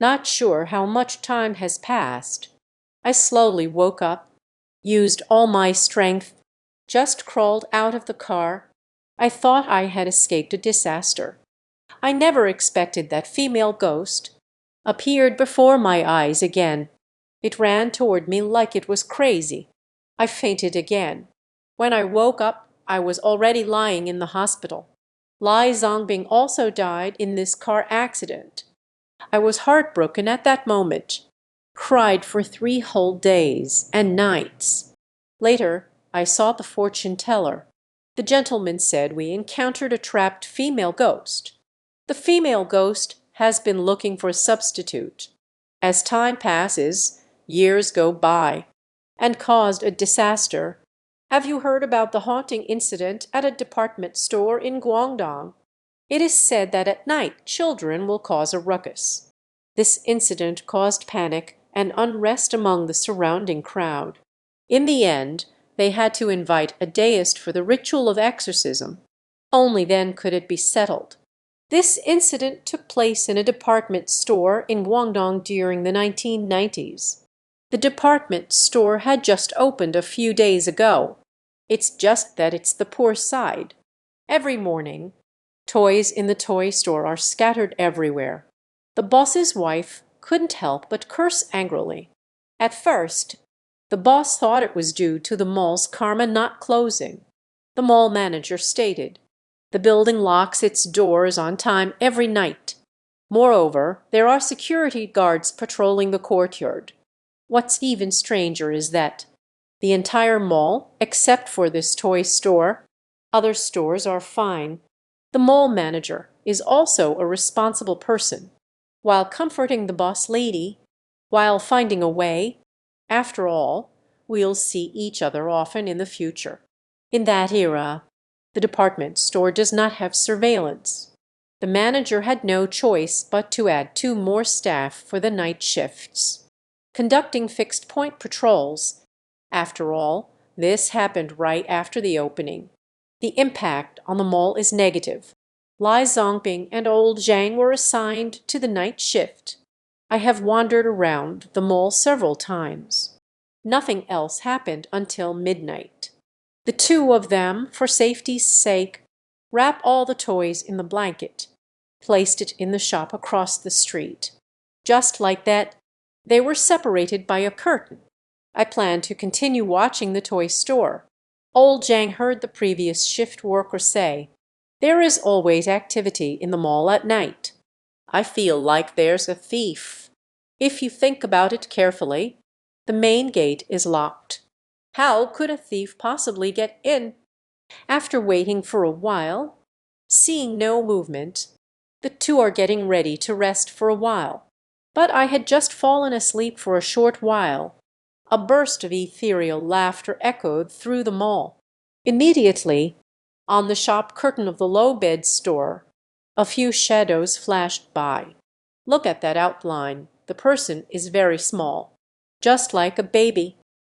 Not sure how much time has passed. I slowly woke up, used all my strength, just crawled out of the car. I thought I had escaped a disaster. I never expected that female ghost appeared before my eyes again. It ran toward me like it was crazy. I fainted again. When I woke up, I was already lying in the hospital. Lai Zongbing also died in this car accident. I was heartbroken at that moment, cried for 3 whole days and nights. Later, I saw the fortune teller. The gentleman said we encountered a trapped female ghost. The female ghost has been looking for a substitute. As time passes, years go by, and caused a disaster. Have you heard about the haunting incident at a department store in Guangdong? It is said that at night children will cause a ruckus. This incident caused panic and unrest among the surrounding crowd. In the end, they had to invite a deist for the ritual of exorcism. Only then could it be settled. This incident took place in a department store in Guangdong during the 1990s. The department store had just opened a few days ago. It's just that it's the poor side. Every morning, toys in the toy store are scattered everywhere. The boss's wife couldn't help but curse angrily. At first, the boss thought it was due to the mall's karma not closing. The mall manager stated, "The building locks its doors on time every night. Moreover, there are security guards patrolling the courtyard." What's even stranger is that the entire mall, except for this toy store, other stores are fine. The mall manager is also a responsible person. While comforting the boss lady, while finding a way, after all, we'll see each other often in the future. In that era, the department store does not have surveillance. The manager had no choice but to add 2 more staff for the night shifts, conducting fixed-point patrols. After all, this happened right after the opening. The impact on the mall is negative. Lai Zongbing and old Zhang were assigned to the night shift. I have wandered around the mall several times. Nothing else happened until midnight. The 2 of them, for safety's sake, wrap all the toys in the blanket, placed it in the shop across the street. Just like that, they were separated by a curtain. I plan to continue watching the toy store. Old Zhang heard the previous shift worker say, "There is always activity in the mall at night. I feel like there's a thief." If you think about it carefully, the main gate is locked. How could a thief possibly get in? After waiting for a while, seeing no movement, the 2 are getting ready to rest for a while. But I had just fallen asleep for a short while. A burst of ethereal laughter echoed through the mall. Immediately, on the shop curtain of the low-bed store, a few shadows flashed by. Look at that outline. The person is very small, just like a baby,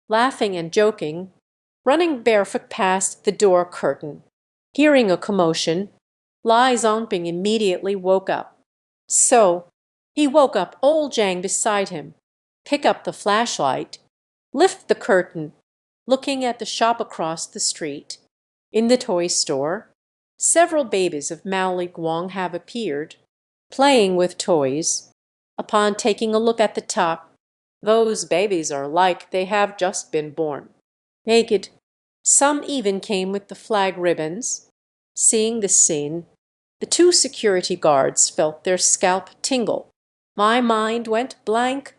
laughing and joking, running barefoot past the door curtain. Hearing a commotion, Lai Zongbing immediately woke up. So, he woke up old Zhang beside him, pick up the flashlight, lift the curtain, looking at the shop across the street. In the toy store, several babies of Mao Guang have appeared, playing with toys. Upon taking a look at the top, those babies are like they have just been born. Naked. Some even came with the flag ribbons. Seeing this scene, the 2 security guards felt their scalp tingle. My mind went blank.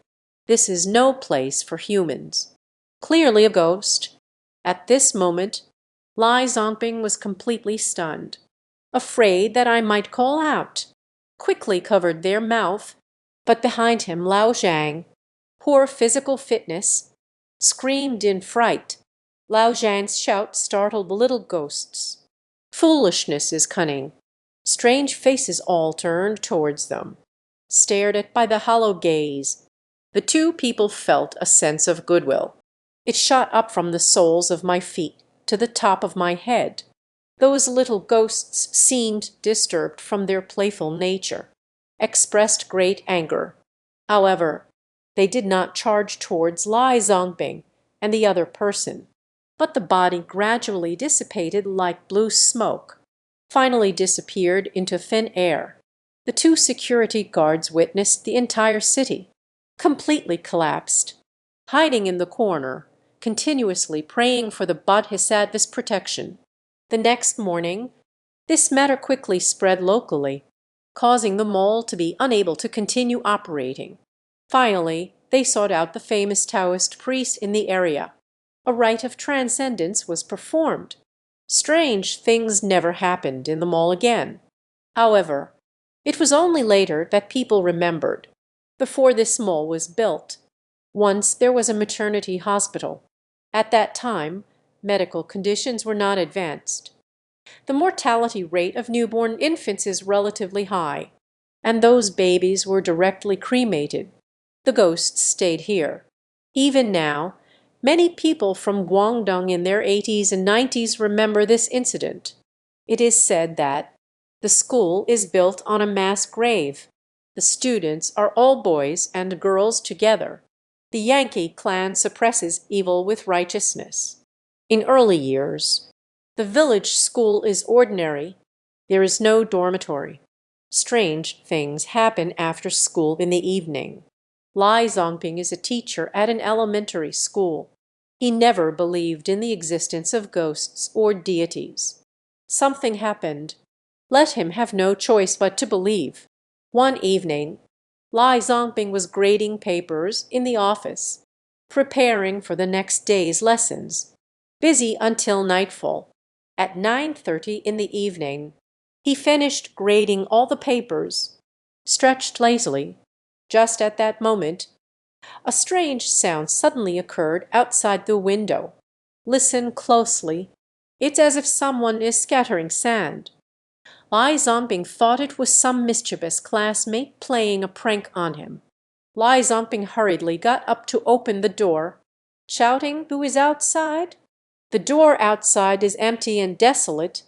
This is no place for humans. Clearly a ghost. At this moment, Lai Zongbing was completely stunned, afraid that I might call out. Quickly covered their mouth, but behind him Lao Zhang, poor physical fitness, screamed in fright. Lao Zhang's shout startled the little ghosts. Foolishness is cunning. Strange faces all turned towards them, stared at by the hollow gaze. The 2 people felt a sense of goodwill. It shot up from the soles of my feet to the top of my head. Those little ghosts seemed disturbed from their playful nature, expressed great anger. However, they did not charge towards Lai Zongbing and the other person, but the body gradually dissipated like blue smoke, finally disappeared into thin air. The two security guards witnessed the entire city, completely collapsed, hiding in the corner, continuously praying for the Bodhisattva's protection. The next morning, this matter quickly spread locally, causing the mall to be unable to continue operating. Finally, they sought out the famous Taoist priest in the area. A rite of transcendence was performed. Strange things never happened in the mall again. However, it was only later that people remembered. Before this mall was built, once there was a maternity hospital. At that time, medical conditions were not advanced. The mortality rate of newborn infants is relatively high, and those babies were directly cremated. The ghosts stayed here. Even now, many people from Guangdong in their 80s and 90s remember this incident. It is said that the school is built on a mass grave. The students are all boys and girls together. The Yankee clan suppresses evil with righteousness. In early years, the village school is ordinary. There is no dormitory. Strange things happen after school in the evening. Lai Zongbing is a teacher at an elementary school. He never believed in the existence of ghosts or deities. Something happened. Let him have no choice but to believe. One evening, Lai Zongbing was grading papers in the office, preparing for the next day's lessons, busy until nightfall. At 9:30 in the evening, he finished grading all the papers, stretched lazily. Just at that moment, a strange sound suddenly occurred outside the window. Listen closely. It's as if someone is scattering sand. Lai Zongbing thought it was some mischievous classmate playing a prank on him. Lai Zongbing hurriedly got up to open the door, shouting, "Who is outside?" The door outside is empty and desolate.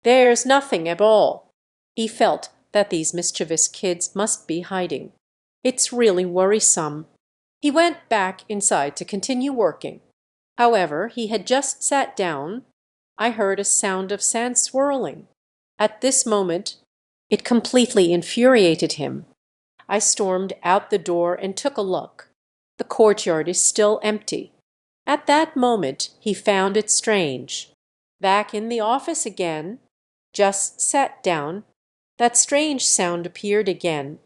There's nothing at all. He felt that these mischievous kids must be hiding. It's really worrisome. He went back inside to continue working. However, he had just sat down. I heard a sound of sand swirling. At this moment, it completely infuriated him. I stormed out the door and took a look. The courtyard is still empty. At that moment, he found it strange. Back in the office again, just sat down, that strange sound appeared again.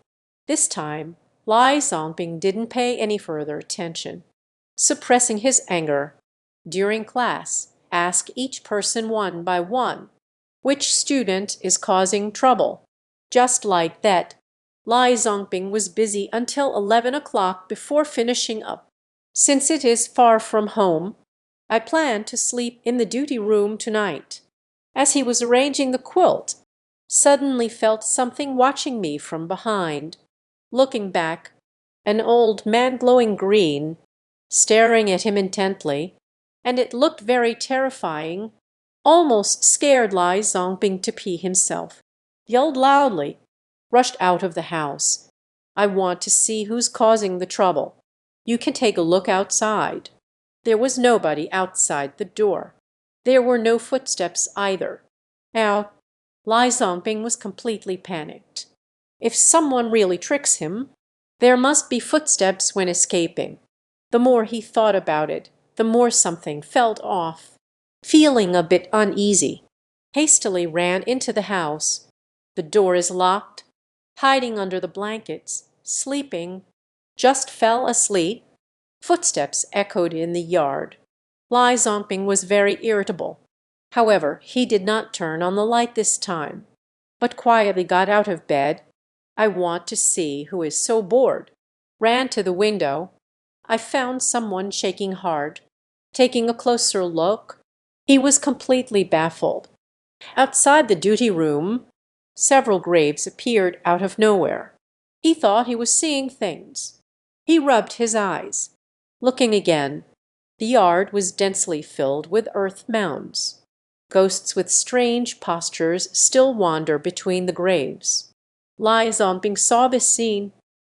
This time, Lai Zongbing didn't pay any further attention. Suppressing his anger, during class, ask each person one by one, which student is causing trouble? Just like that, Lai Zongbing was busy until 11 o'clock before finishing up. Since it is far from home, I plan to sleep in the duty room tonight. As he was arranging the quilt, suddenly felt something watching me from behind. Looking back, an old man glowing green, staring at him intently, and it looked very terrifying, almost scared Lai Zongbing to pee himself. Yelled loudly, rushed out of the house. I want to see who's causing the trouble. You can take a look outside. There was nobody outside the door. There were no footsteps either. Now, Lai Zongbing was completely panicked. If someone really tricks him, there must be footsteps when escaping. The more he thought about it, the more something felt off. Feeling a bit uneasy, hastily ran into the house. The door is locked. Hiding under the blankets, sleeping, just fell asleep. Footsteps echoed in the yard. Lai Zongbing was very irritable. However, he did not turn on the light this time, but quietly got out of bed. I want to see who is so bored. Ran to the window. I found someone shaking hard. Taking a closer look, he was completely baffled. Outside the duty room, several graves appeared out of nowhere. He thought he was seeing things. He rubbed his eyes. Looking again, the yard was densely filled with earth mounds. Ghosts with strange postures still wander between the graves. Lai Zongbing saw this scene.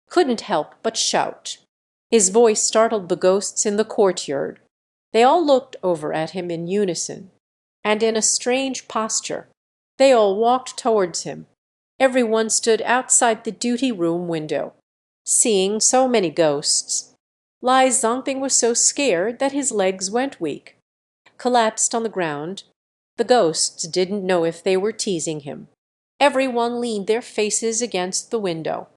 couldn't help but shout. His voice startled the ghosts in the courtyard. They all looked over at him in unison, and in a strange posture. They all walked towards him. Everyone stood outside the duty room window. Seeing so many ghosts, Lai Zongping was so scared that his legs went weak. Collapsed on the ground, the ghosts didn't know if they were teasing him. Everyone leaned their faces against the window.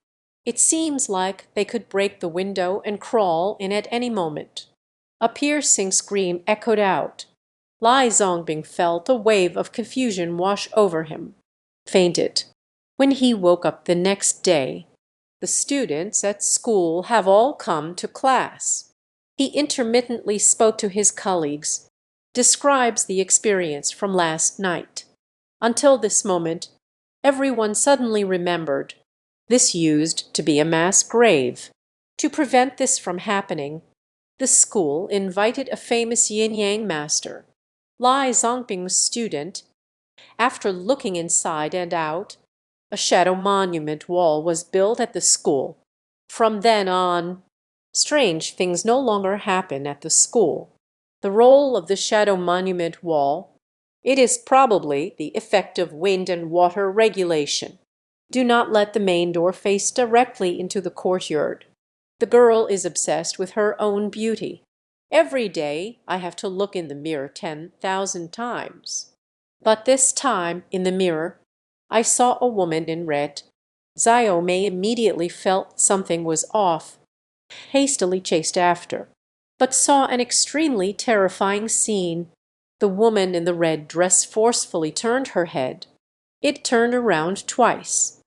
It seems like they could break the window and crawl in at any moment. A piercing scream echoed out. Lai Zongbing felt a wave of confusion wash over him. Fainted. When he woke up the next day, the students at school have all come to class. He intermittently spoke to his colleagues, describes the experience from last night. Until this moment, everyone suddenly remembered this used to be a mass grave. To prevent this from happening, the school invited a famous yin-yang master, Lai Zongping's student. After looking inside and out, a shadow monument wall was built at the school. From then on, strange things no longer happen at the school. The role of the shadow monument wall, it is probably the effect of wind and water regulation. Do not let the main door face directly into the courtyard. The girl is obsessed with her own beauty. Every day I have to look in the mirror 10,000 times. But this time, in the mirror, I saw a woman in red. Xiao Mei immediately felt something was off, hastily chased after, but saw an extremely terrifying scene. The woman in the red dress forcefully turned her head. It turned around twice.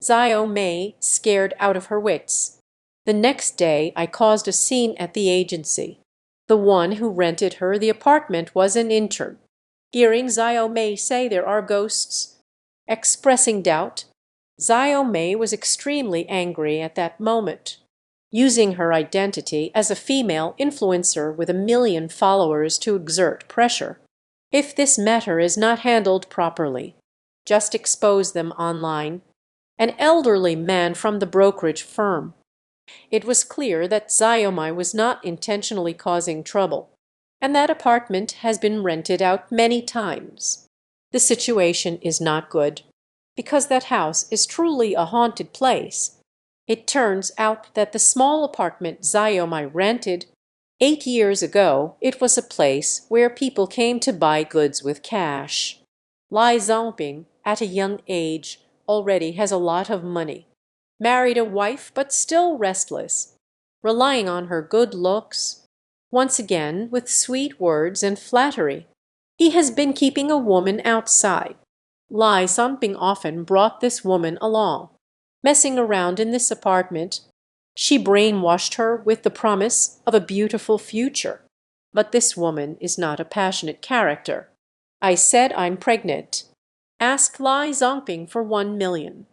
Xiao Mei scared out of her wits. The next day I caused a scene at the agency. The one who rented her the apartment was an intern. Hearing Xiao Mei say there are ghosts, expressing doubt, Xiao Mei was extremely angry at that moment. Using her identity as a female influencer with 1 million followers to exert pressure. If this matter is not handled properly, just expose them online. An elderly man from the brokerage firm. It was clear that Xiao Mei was not intentionally causing trouble, and that apartment has been rented out many times. The situation is not good, because that house is truly a haunted place. It turns out that the small apartment Xiao Mei rented 8 years ago, it was a place where people came to buy goods with cash. Lai Zongping, at a young age, already has a lot of money. Married a wife but still restless, relying on her good looks, once again with sweet words and flattery. He has been keeping a woman outside. Lai Zongping often brought this woman along. Messing around in this apartment, she brainwashed her with the promise of a beautiful future. But this woman is not a passionate character. I said I'm pregnant. Ask Lai Zongping for 1 million.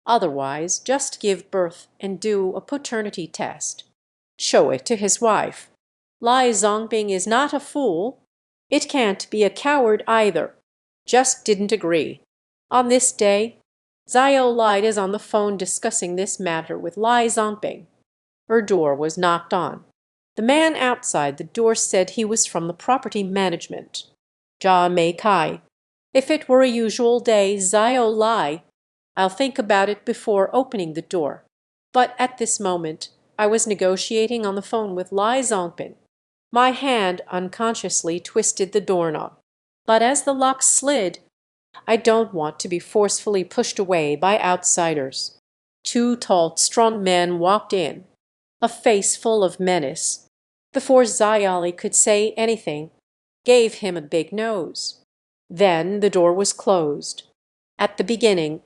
Otherwise, just give birth and do a paternity test. Show it to his wife. Lai Zongping is not a fool. It can't be a coward either. Just didn't agree. On this day, Xiao Lai is on the phone discussing this matter with Lai Zongping. Her door was knocked on. The man outside the door said he was from the property management. Jia Mei Kai. If it were a usual day, Xiao Lai, I'll think about it before opening the door. But at this moment, I was negotiating on the phone with Lai Zongping. My hand unconsciously twisted the doorknob. But as the lock slid, I don't want to be forcefully pushed away by outsiders. 2 tall, strong men walked in, a face full of menace. Before Xiao could say anything, gave him a big nose. Then the door was closed. At the beginning,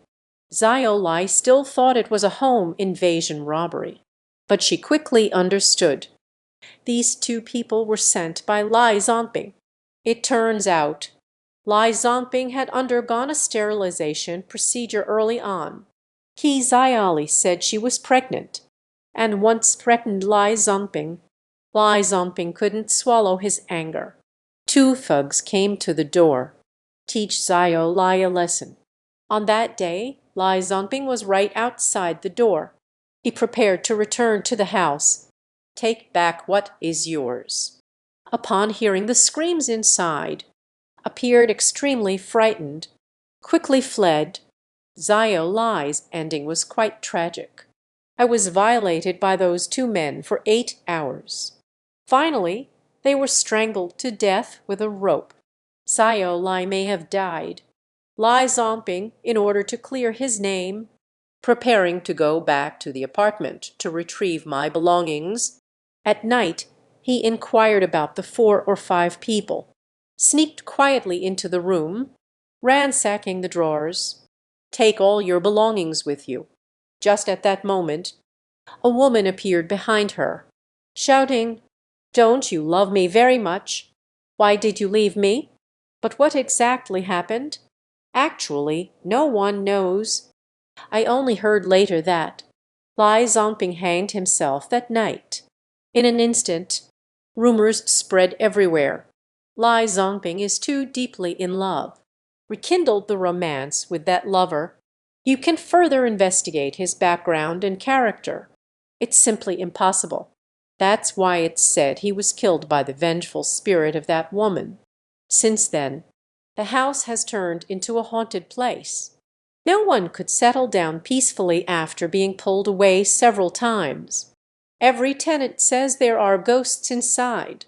Xiao Lai still thought it was a home invasion robbery, but she quickly understood. These 2 people were sent by Lai Zongping. It turns out Lai Zongping had undergone a sterilization procedure early on. He Xiao said she was pregnant, and once threatened Lai Zongping. Lai Zongping couldn't swallow his anger. 2 thugs came to the door. Teach Xiao Lai a lesson. On that day, Lai Zongping was right outside the door. He prepared to return to the house. Take back what is yours. Upon hearing the screams inside, appeared extremely frightened, quickly fled. Zio Lai's ending was quite tragic. I was violated by those two men for 8 hours. Finally, they were strangled to death with a rope. Zio Lai may have died. Lai Zomping, in order to clear his name, preparing to go back to the apartment to retrieve my belongings. At night, he inquired about the 4 or 5 people, sneaked quietly into the room, ransacking the drawers. Take all your belongings with you. Just at that moment, a woman appeared behind her, shouting, "Don't you love me very much? Why did you leave me?" But what exactly happened? Actually, no one knows. I only heard later that Lai Zomping hanged himself that night. In an instant, rumors spread everywhere. Lai Zomping is too deeply in love. Rekindled the romance with that lover. You can further investigate his background and character. It's simply impossible. That's why it's said he was killed by the vengeful spirit of that woman. Since then, the house has turned into a haunted place. No one could settle down peacefully after being pulled away several times. Every tenant says there are ghosts inside.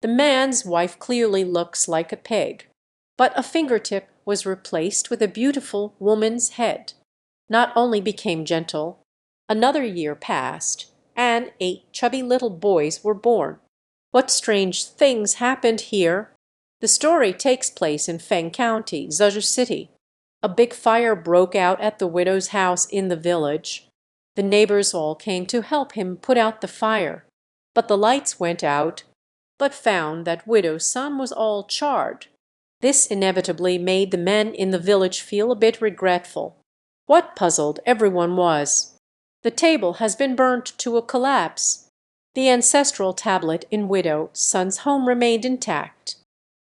The man's wife clearly looks like a peg, but a fingertip was replaced with a beautiful woman's head. Not only became gentle, another year passed, and 8 chubby little boys were born. What strange things happened here! The story takes place in Feng County, Zhezhou City. A big fire broke out at the widow's house in the village. The neighbors all came to help him put out the fire, but the lights went out, but found that widow's son was all charred. This inevitably made the men in the village feel a bit regretful. What puzzled everyone was, the table has been burnt to a collapse. The ancestral tablet in widow's son's home remained intact.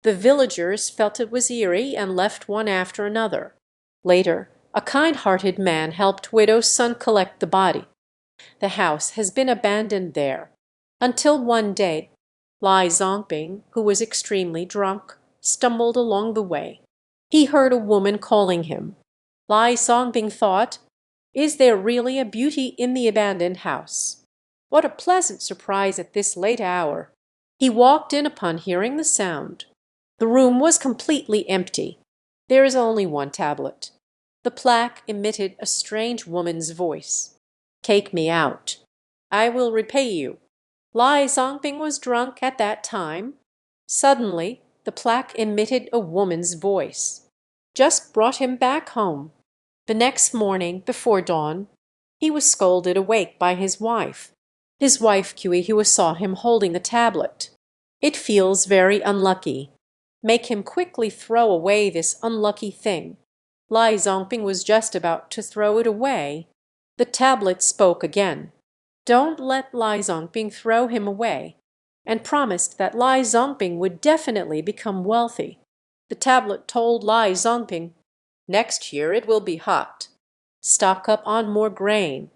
The villagers felt it was eerie and left one after another. Later, a kind-hearted man helped widow's son collect the body. The house has been abandoned there, until one day, Lai Zomping, who was extremely drunk, stumbled along the way. He heard a woman calling him. Lai Zomping thought, "Is there really a beauty in the abandoned house? What a pleasant surprise at this late hour." He walked in upon hearing the sound. The room was completely empty. There is only one tablet. The plaque emitted a strange woman's voice. "Take me out. I will repay you." Lai Zomping was drunk at that time. Suddenly, the plaque emitted a woman's voice. Just brought him back home. The next morning, before dawn, he was scolded awake by his wife. His wife Kui saw him holding the tablet. "It feels very unlucky. Make him quickly throw away this unlucky thing." Lai Zomping was just about to throw it away. The tablet spoke again. Don't let Lai Zomping throw him away, and promised that Lai Zomping would definitely become wealthy. The tablet told Lai Zomping, "Next year it will be hot. Stock up on more grain.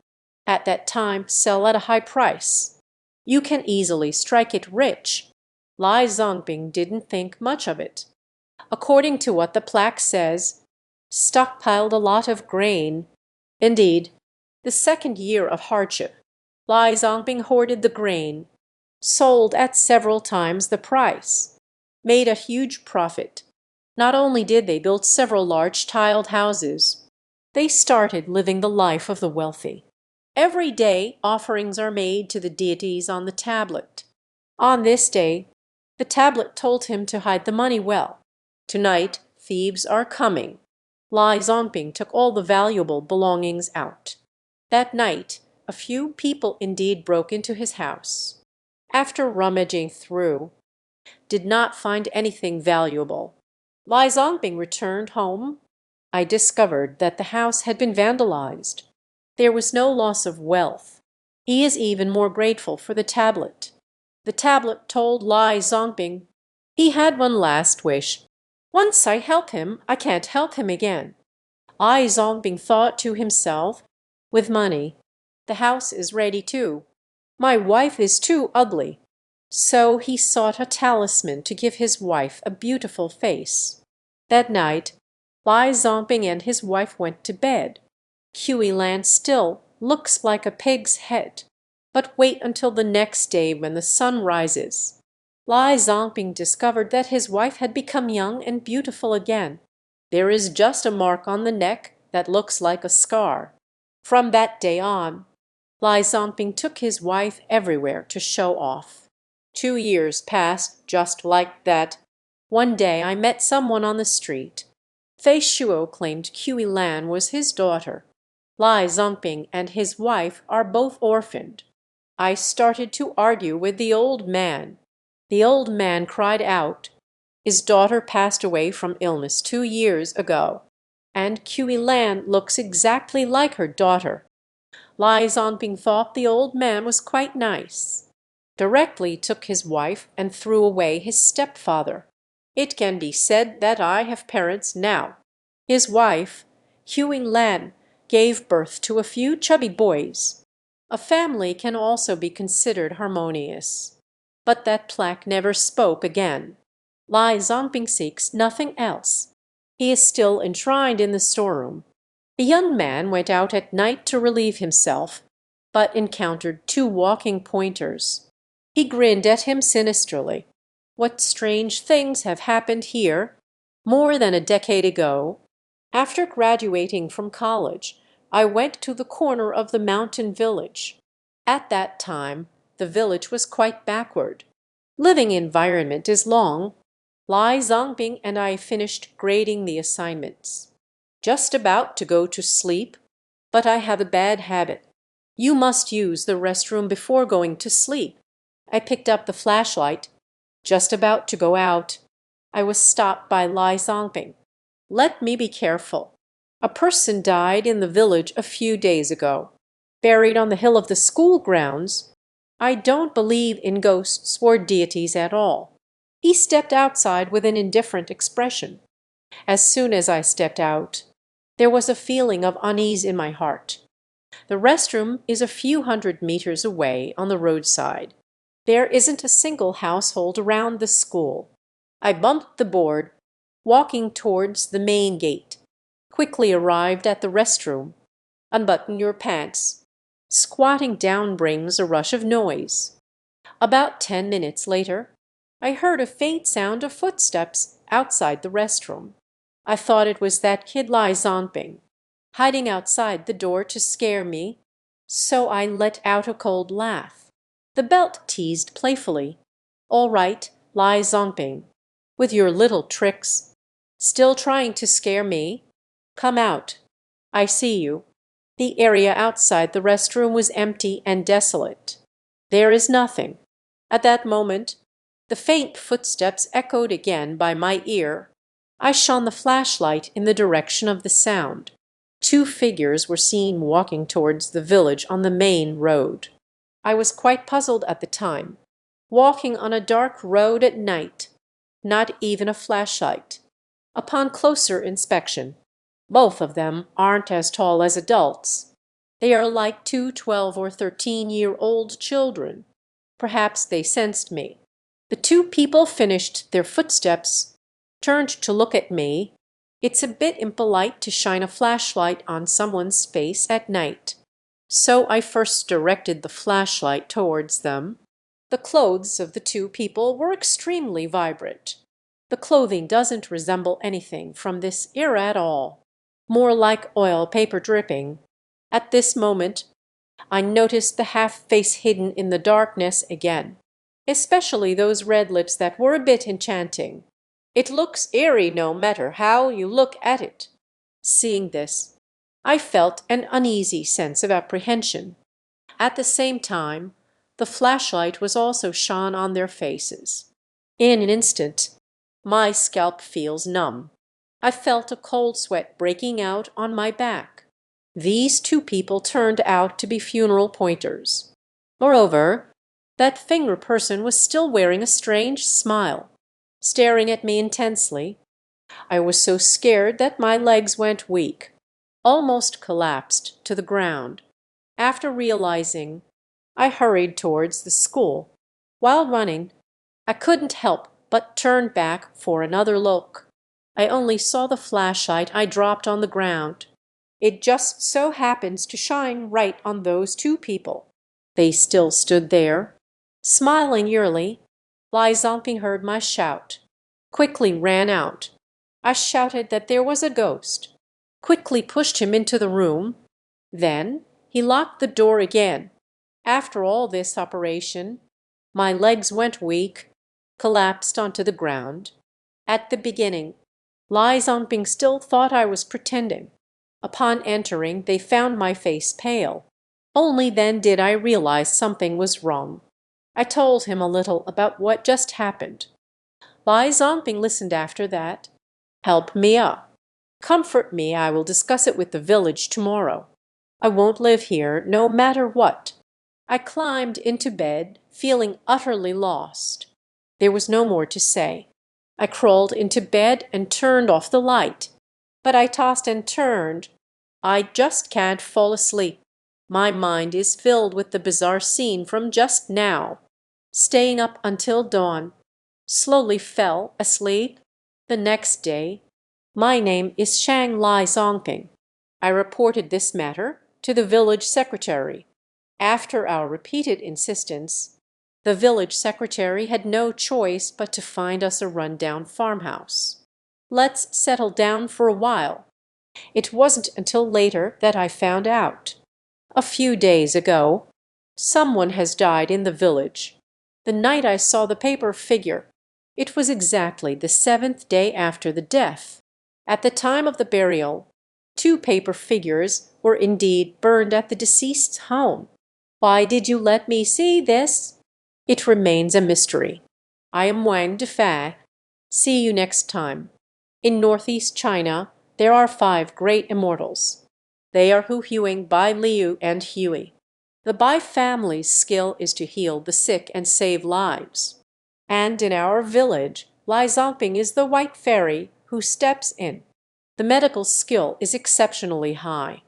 At that time, sell at a high price. You can easily strike it rich." Lai Zomping didn't think much of it. According to what the plaque says, stockpiled a lot of grain. Indeed, the second year of hardship, Lai Zomping hoarded the grain, sold at several times the price, made a huge profit. Not only did they build several large tiled houses, they started living the life of the wealthy. Every day offerings are made to the deities on the tablet. On this day, the tablet told him to hide the money well. Tonight, thieves are coming. Lai Zomping took all the valuable belongings out. That night, a few people indeed broke into his house. After rummaging through, did not find anything valuable. Lai Zomping returned home. I discovered that the house had been vandalized. There was no loss of wealth. He is even more grateful for the tablet. The tablet told Lai Zomping he had one last wish. "Once I help him, I can't help him again." Lai Zomping thought to himself, "With money, The house is ready too. My wife is too ugly." So he sought a talisman to give his wife a beautiful face. That night, Lai Zomping and his wife went to bed. Huey Land still looks like a pig's head. But wait until the next day when the sun rises. Lai Zomping discovered that his wife had become young and beautiful again. There is just a mark on the neck that looks like a scar. From that day on, Lai Zomping took his wife everywhere to show off. 2 years passed just like that. One day I met someone on the street. Fei Shuo claimed Huey Lan was his daughter. Lai Zomping and his wife are both orphaned. I started to argue with the old man. The old man cried out. His daughter passed away from illness 2 years ago, and Huey Lan looks exactly like her daughter. Lai Zonping thought the old man was quite nice. Directly took his wife and threw away his stepfather. It can be said that I have parents now. His wife, Huey Lan, gave birth to a few chubby boys. A family can also be considered harmonious. But that plaque never spoke again. Lai Zonping seeks nothing else. He is still enshrined in the storeroom. A young man went out at night to relieve himself, but encountered 2 walking pointers. He grinned at him sinisterly. What strange things have happened here? More than a decade ago, after graduating from college, I went to the corner of the mountain village. At that time, the village was quite backward. Living environment is long. Lai Zongbing and I finished grading the assignments. Just about to go to sleep, but I have a bad habit. You must use the restroom before going to sleep. I picked up the flashlight. Just about to go out, I was stopped by Lai Zongbing. Let me be careful. A person died in the village a few days ago, buried on the hill of the school grounds. I don't believe in ghosts or deities at all. He stepped outside with an indifferent expression. As soon as I stepped out, there was a feeling of unease in my heart. The restroom is a few hundred meters away on the roadside. There isn't a single household around the school. I bumped the board, walking towards the main gate. Quickly arrived at the restroom. Unbutton your pants. Squatting down brings a rush of noise. About 10 minutes later, I heard a faint sound of footsteps outside the restroom. I thought it was that kid Lai Zonping, hiding outside the door to scare me, so I let out a cold laugh. The belt teased playfully. "All right, Lai Zonping, with your little tricks. Still trying to scare me? Come out. I see you." The area outside the restroom was empty and desolate. There is nothing. At that moment, the faint footsteps echoed again by my ear. I shone the flashlight in the direction of the sound. 2 figures were seen walking towards the village on the main road. I was quite puzzled at the time. Walking on a dark road at night, not even a flashlight. Upon closer inspection, both of them aren't as tall as adults. They are like 2 12 or 13-year-old children. Perhaps they sensed me. The 2 people finished their footsteps, turned to look at me. It's a bit impolite to shine a flashlight on someone's face at night. So I first directed the flashlight towards them. The clothes of the 2 people were extremely vibrant. The clothing doesn't resemble anything from this era at all. More like oil paper dripping. At this moment, I noticed the half-face hidden in the darkness again, especially those red lips that were a bit enchanting. It looks eerie no matter how you look at it. Seeing this, I felt an uneasy sense of apprehension. At the same time, the flashlight was also shone on their faces. In an instant, my scalp feels numb. I felt a cold sweat breaking out on my back. These 2 people turned out to be funeral pointers. Moreover, that finger person was still wearing a strange smile, staring at me intensely. I was so scared that my legs went weak, almost collapsed to the ground. After realizing, I hurried towards the school. While running, I couldn't help but turn back for another look. I only saw the flashlight I dropped on the ground. It just so happens to shine right on those two people. They still stood there, smiling eerily. Lai Zongping heard my shout, quickly ran out. I shouted that there was a ghost, quickly pushed him into the room. Then he locked the door again. After all this operation, my legs went weak, collapsed onto the ground. At the beginning, Lai Zongping still thought I was pretending. Upon entering, they found my face pale. Only then did I realize something was wrong. I told him a little about what just happened. Lai Zongping listened after that. Help me up. Comfort me, I will discuss it with the village tomorrow. I won't live here, no matter what. I climbed into bed, feeling utterly lost. There was no more to say. I crawled into bed and turned off the light. But I tossed and turned. I just can't fall asleep. My mind is filled with the bizarre scene from just now. Staying up until dawn. Slowly fell asleep. The next day. My name is Shang Lai Zongping. I reported this matter to the village secretary. After our repeated insistence, the village secretary had no choice but to find us a run-down farmhouse. Let's settle down for a while. It wasn't until later that I found out. A few days ago, someone has died in the village. The night I saw the paper figure, it was exactly the 7th day after the death. At the time of the burial, 2 paper figures were indeed burned at the deceased's home. Why did you let me see this? It remains a mystery. I am Wang Defei. See you next time. In northeast China, there are 5 great immortals. They are Hu Huing, Bai Liu, and Huey. The Bai family's skill is to heal the sick and save lives. And in our village, Lai Zongping is the white fairy who steps in. The medical skill is exceptionally high.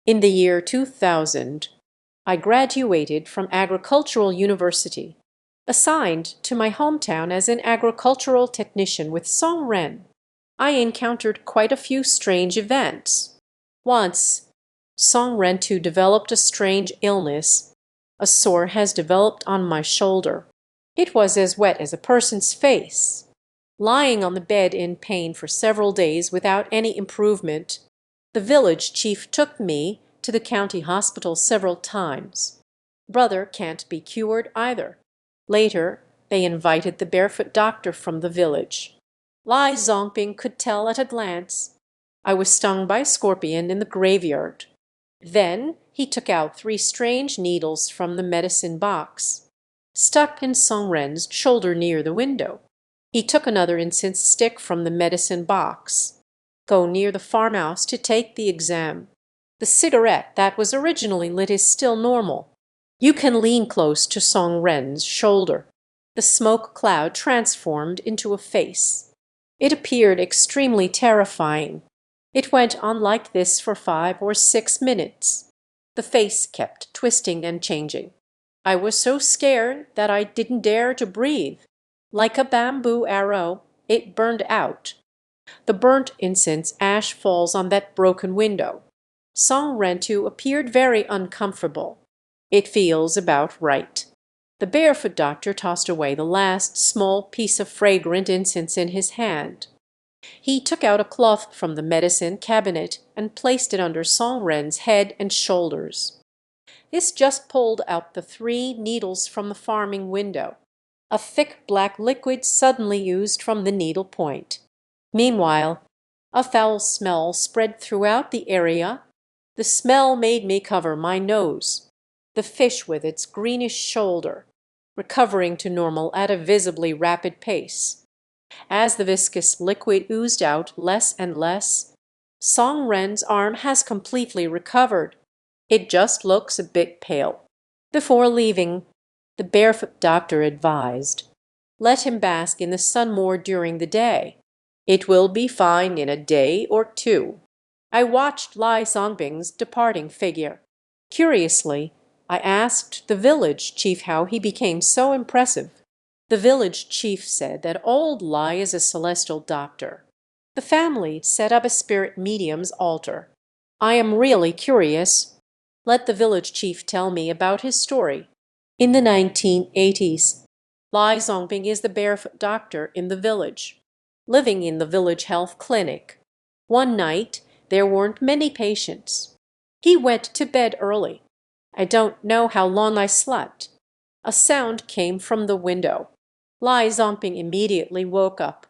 In the year 2000, I graduated from Agricultural University, assigned to my hometown as an agricultural technician with Song Ren. I encountered quite a few strange events. Once, Song Ren too developed a strange illness. A sore has developed on my shoulder. It was as wet as a person's face. Lying on the bed in pain for several days without any improvement, the village chief took me to the county hospital several times. Brother can't be cured either. Later, they invited the barefoot doctor from the village. Lai Zongping could tell at a glance. I was stung by a scorpion in the graveyard. Then he took out 3 strange needles from the medicine box, stuck in Song Ren's shoulder near the window. He took another incense stick from the medicine box. Go near the farmhouse to take the exam. The cigarette that was originally lit is still normal. You can lean close to Song Ren's shoulder. The smoke cloud transformed into a face. It appeared extremely terrifying. It went on like this for 5 or 6 minutes. The face kept twisting and changing. I was so scared that I didn't dare to breathe. Like a bamboo arrow, it burned out. The burnt incense ash falls on that broken window. Song Ren too appeared very uncomfortable. It feels about right. The barefoot doctor tossed away the last small piece of fragrant incense in his hand. He took out a cloth from the medicine cabinet and placed it under Song Ren's head and shoulders. This just pulled out the 3 needles from the farming window. A thick black liquid suddenly oozed from the needle point. Meanwhile, a foul smell spread throughout the area. The smell made me cover my nose. The fish with its greenish shoulder, recovering to normal at a visibly rapid pace. As the viscous liquid oozed out less and less, Song Ren's arm has completely recovered. It just looks a bit pale. Before leaving, the barefoot doctor advised, let him bask in the sun more during the day. It will be fine in a day or 2. I watched Lai Zongping's departing figure. Curiously, I asked the village chief how he became so impressive. The village chief said that old Lai is a celestial doctor. The family set up a spirit medium's altar. I am really curious. Let the village chief tell me about his story. In the 1980s, Lai Zongbing is the barefoot doctor in the village, living in the village health clinic. One night, there weren't many patients. He went to bed early. I don't know how long I slept. A sound came from the window. Lai Zongbing immediately woke up.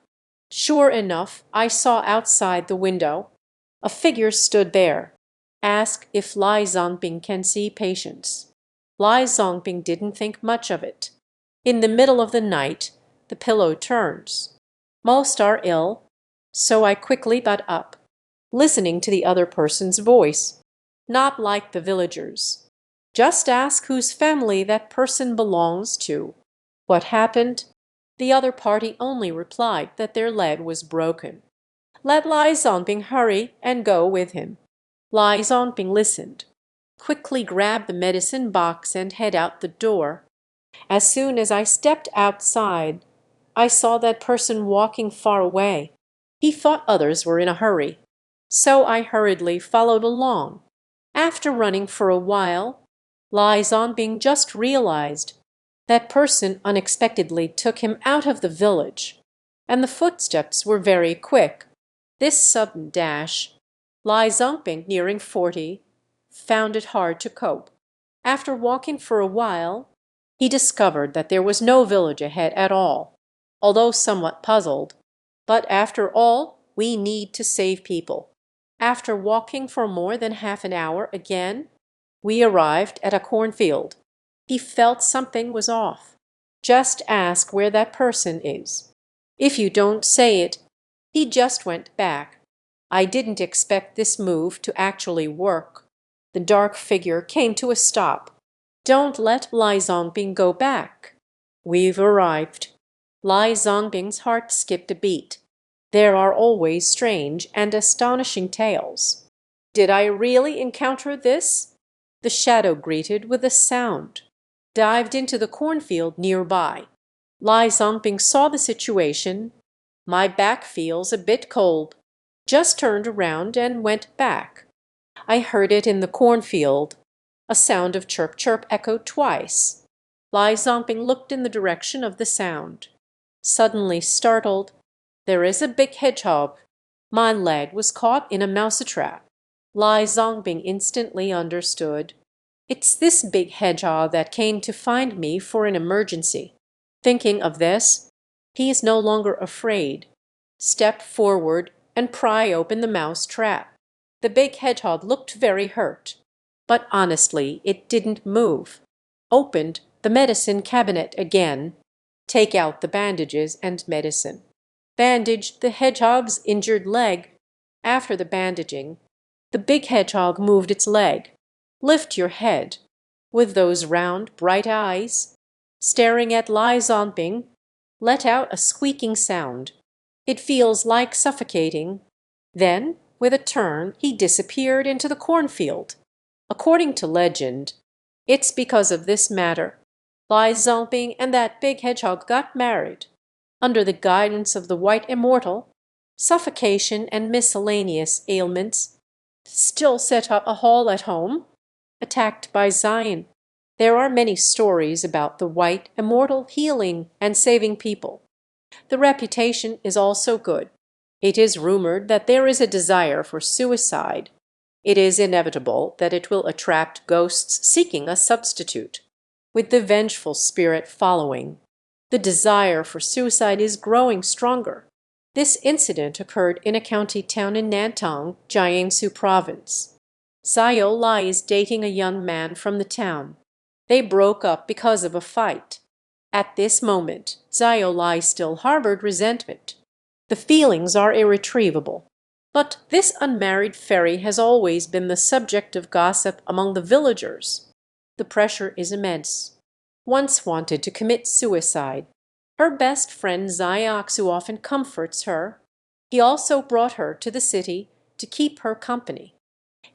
Sure enough, I saw outside the window. A figure stood there. Ask if Lai Zongbing can see patients. Lai Zongbing didn't think much of it. In the middle of the night, the pillow turns. Most are ill, so I quickly got up, listening to the other person's voice. Not like the villagers. Just ask whose family that person belongs to. What happened? The other party only replied that their leg was broken. Let Lai Zongbing hurry and go with him. Lai Zongbing listened, quickly grabbed the medicine box and head out the door. As soon as I stepped outside, I saw that person walking far away. He thought others were in a hurry, so I hurriedly followed along. After running for a while, Lai Zongbing just realized that person unexpectedly took him out of the village, and the footsteps were very quick. This sudden dash, Lai Zongbing, nearing 40, found it hard to cope. After walking for a while, he discovered that there was no village ahead at all, although somewhat puzzled. But after all, we need to save people. After walking for more than half an hour again, we arrived at a cornfield. He felt something was off. Just ask where that person is. If you don't say it, he just went back. I didn't expect this move to actually work. The dark figure came to a stop. Don't let Lai Zongbing go back. We've arrived. Lai Zongbing's heart skipped a beat. There are always strange and astonishing tales. Did I really encounter this? The shadow greeted with a sound, dived into the cornfield nearby. Lai Zongbing saw the situation. My back feels a bit cold. Just turned around and went back. I heard it in the cornfield. A sound of chirp chirp echoed twice. Lai Zongbing looked in the direction of the sound. Suddenly startled, there is a big hedgehog. My leg was caught in a mousetrap. Lai Zongbing instantly understood. It's this big hedgehog that came to find me for an emergency. Thinking of this, he is no longer afraid. Stepped forward and pry open the mouse trap. The big hedgehog looked very hurt, but honestly it didn't move. Opened the medicine cabinet again. Take out the bandages and medicine. Bandaged the hedgehog's injured leg. After the bandaging, the big hedgehog moved its leg. Lift your head. With those round, bright eyes, staring at Lai Zongbing, let out a squeaking sound. It feels like suffocating. Then, with a turn, he disappeared into the cornfield. According to legend, it's because of this matter Lai Zongbing and that big hedgehog got married. Under the guidance of the White Immortal, suffocation and miscellaneous ailments still set up a hall at home. Attacked by Zion. There are many stories about the White Immortal healing and saving people. The reputation is also good. It is rumored that there is a desire for suicide. It is inevitable that it will attract ghosts seeking a substitute, with the vengeful spirit following. The desire for suicide is growing stronger. This incident occurred in a county town in Nantong, Jiangsu province. Zio Lai is dating a young man from the town. They broke up because of a fight. At this moment, Zio Lai still harbored resentment. The feelings are irretrievable. But this unmarried fairy has always been the subject of gossip among the villagers. The pressure is immense. Once wanted to commit suicide. Her best friend Xiaoxu often comforts her. He also brought her to the city to keep her company.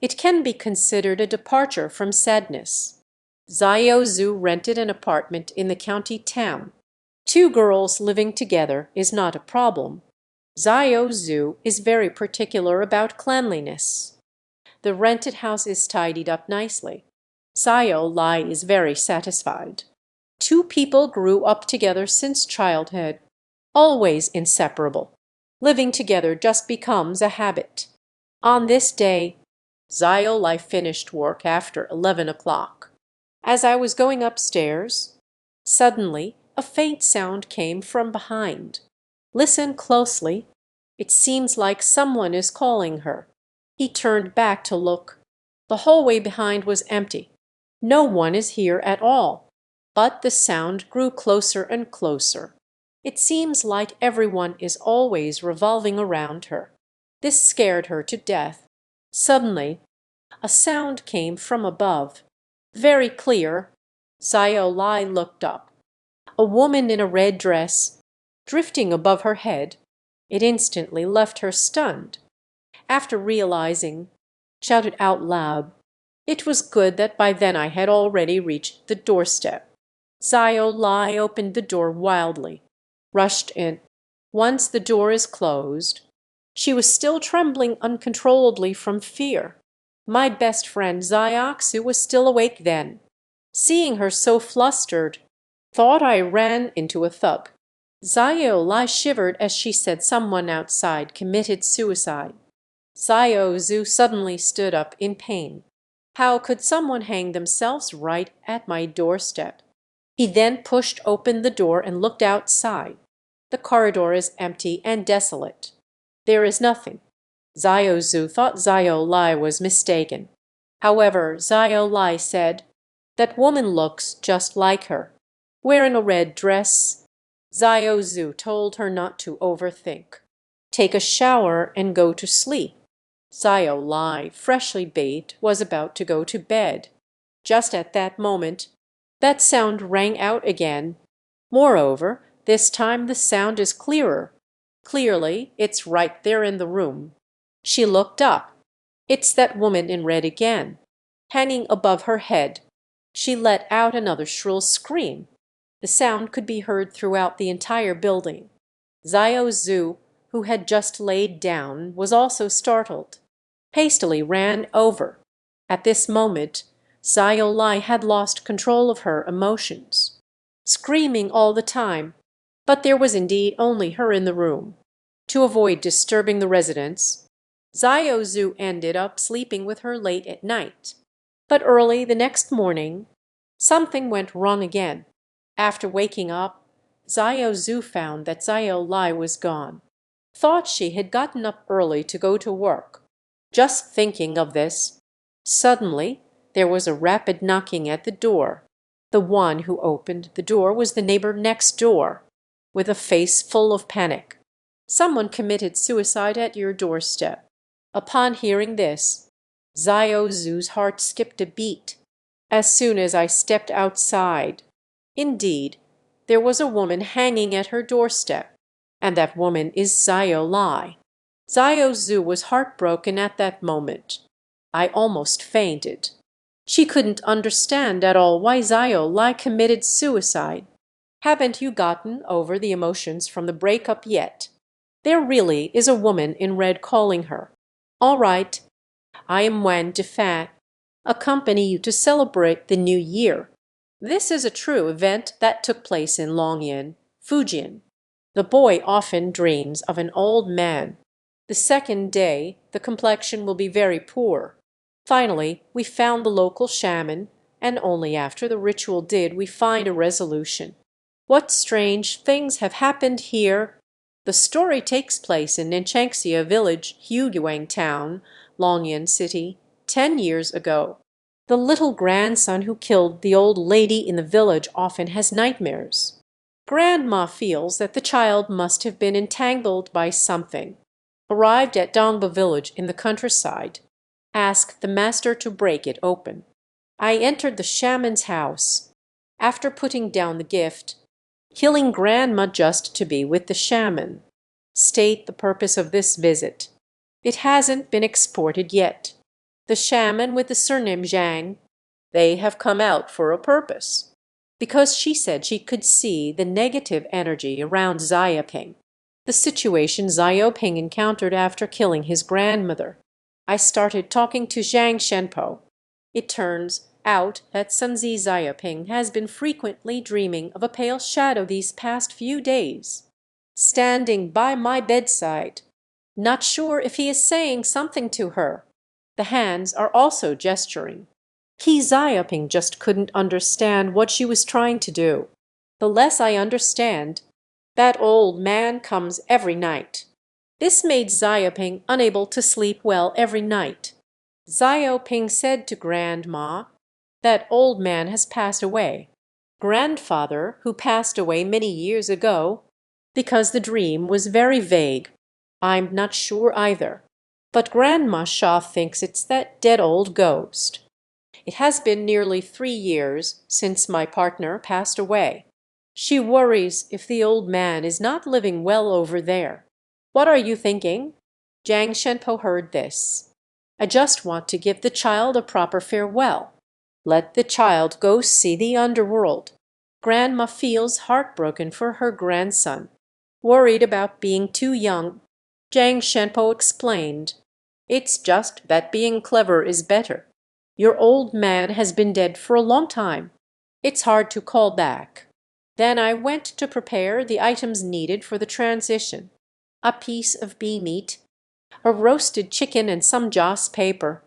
It can be considered a departure from sadness. Zhu rented an apartment in the county town. Two girls living together is not a problem. Zhu is very particular about cleanliness. The rented house is tidied up nicely. Zhu is very satisfied. Two people grew up together since childhood, always inseparable. Living together just becomes a habit. On this day, Zhu finished work after 11 o'clock. As I was going upstairs, suddenly a faint sound came from behind. Listen closely. It seems like someone is calling her. He turned back to look. The hallway behind was empty. No one is here at all. But the sound grew closer and closer. It seems like everyone is always revolving around her. This scared her to death. Suddenly, a sound came from above. Very clear. Zhu looked up. A woman in a red dress, drifting above her head. It instantly left her stunned. After realizing, shouted out loud. It was good that by then I had already reached the doorstep. Zhu opened the door wildly, rushed in. Once the door is closed, she was still trembling uncontrollably from fear. My best friend Zhu was still awake then. Seeing her so flustered, thought I ran into a thug. Zhu shivered as she said someone outside committed suicide. Zhu suddenly stood up in pain. How could someone hang themselves right at my doorstep? He then pushed open the door and looked outside. The corridor is empty and desolate. There is nothing. Zhu thought Zhu was mistaken. However, Zhu said, "That woman looks just like her, wearing a red dress." Zhu told her not to overthink. Take a shower and go to sleep. Zhu, freshly bathed, was about to go to bed. Just at that moment, that sound rang out again. Moreover, this time the sound is clearer. Clearly, it's right there in the room. She looked up. It's that woman in red again, hanging above her head. She let out another shrill scream. The sound could be heard throughout the entire building. Zhu, who had just laid down, was also startled. Hastily ran over. At this moment, Zhu had lost control of her emotions, screaming all the time, but there was indeed only her in the room. To avoid disturbing the residents, Zhu ended up sleeping with her late at night. But early the next morning, something went wrong again. After waking up, Zhu found that Zhu was gone. Thought she had gotten up early to go to work. Just thinking of this, suddenly there was a rapid knocking at the door. The one who opened the door was the neighbor next door, with a face full of panic. Someone committed suicide at your doorstep. Upon hearing this, Zhu's heart skipped a beat. As soon as I stepped outside, indeed, there was a woman hanging at her doorstep, and that woman is Zhu. Zhu was heartbroken at that moment. I almost fainted. She couldn't understand at all why Zhu committed suicide. Haven't you gotten over the emotions from the breakup yet? There really is a woman in red calling her. All right, I am Wen Defan. Accompany you to celebrate the new year. This is a true event that took place in Longyan, Fujian. The boy often dreams of an old man. The second day, the complexion will be very poor. Finally, we found the local shaman, and only after the ritual did we find a resolution. What strange things have happened here! The story takes place in Ninchangxia village, Huyuang town, Longyan city, 10 years ago. The little grandson who killed the old lady in the village often has nightmares. Grandma feels that the child must have been entangled by something. Arrived at Dongba village in the countryside, asked the master to break it open. I entered the shaman's house. After putting down the gift, killing grandma just to be with the shaman. State the purpose of this visit. It hasn't been exported yet. The shaman with the surname Zhang, they have come out for a purpose, because she said she could see the negative energy around Xiaoping, the situation Xiaoping encountered after killing his grandmother. I started talking to Zhang Shenpo. It turns out that Sunzi Xiaoping has been frequently dreaming of a pale shadow these past few days, standing by my bedside. Not sure if he is saying something to her. The hands are also gesturing. Qi Xiaoping just couldn't understand what she was trying to do. The less I understand, that old man comes every night. This made Xiaoping unable to sleep well every night. Xiaoping said to Grandma, "That old man has passed away." Grandfather, who passed away many years ago, because the dream was very vague. I'm not sure either. But Grandma Shaw thinks it's that dead old ghost. It has been nearly 3 years since my partner passed away. She worries if the old man is not living well over there. What are you thinking? Zhang Shenpo heard this. I just want to give the child a proper farewell. Let the child go see the underworld. Grandma feels heartbroken for her grandson, worried about being too young. Zhang Shenpo explained, "It's just that being clever is better. Your old man has been dead for a long time. It's hard to call back." Then I went to prepare the items needed for the transition. A piece of bee meat, a roasted chicken, and some joss paper.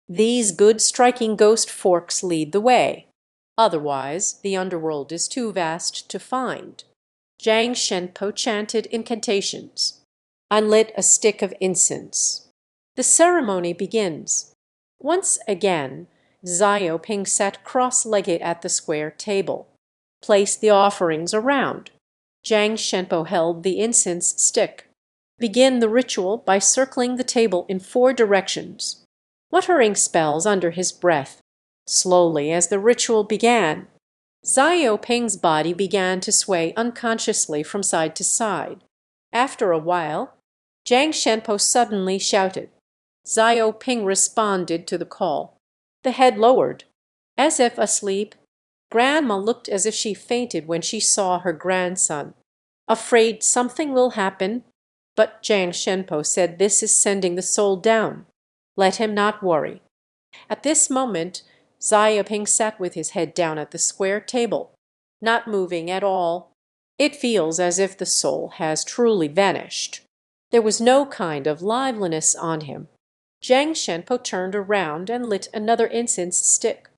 These good striking ghost forks lead the way. Otherwise, the underworld is too vast to find. Zhang Shenpo chanted incantations. I lit a stick of incense. The ceremony begins. Once again, Xiaoping sat cross-legged at the square table. Place the offerings around. Zhang Shenpo held the incense stick. Begin the ritual by circling the table in 4 directions, muttering spells under his breath. Slowly, as the ritual began, Xiaoping's body began to sway unconsciously from side to side. After a while, Zhang Shenpo suddenly shouted. Xiaoping responded to the call. The head lowered. As if asleep, Grandma looked as if she fainted when she saw her grandson. Afraid something will happen, but Zhang Shenpo said this is sending the soul down. Let him not worry. At this moment, Xiaoping sat with his head down at the square table, not moving at all. It feels as if the soul has truly vanished. There was no kind of liveliness on him. Zhang Shenpo turned around and lit another incense stick.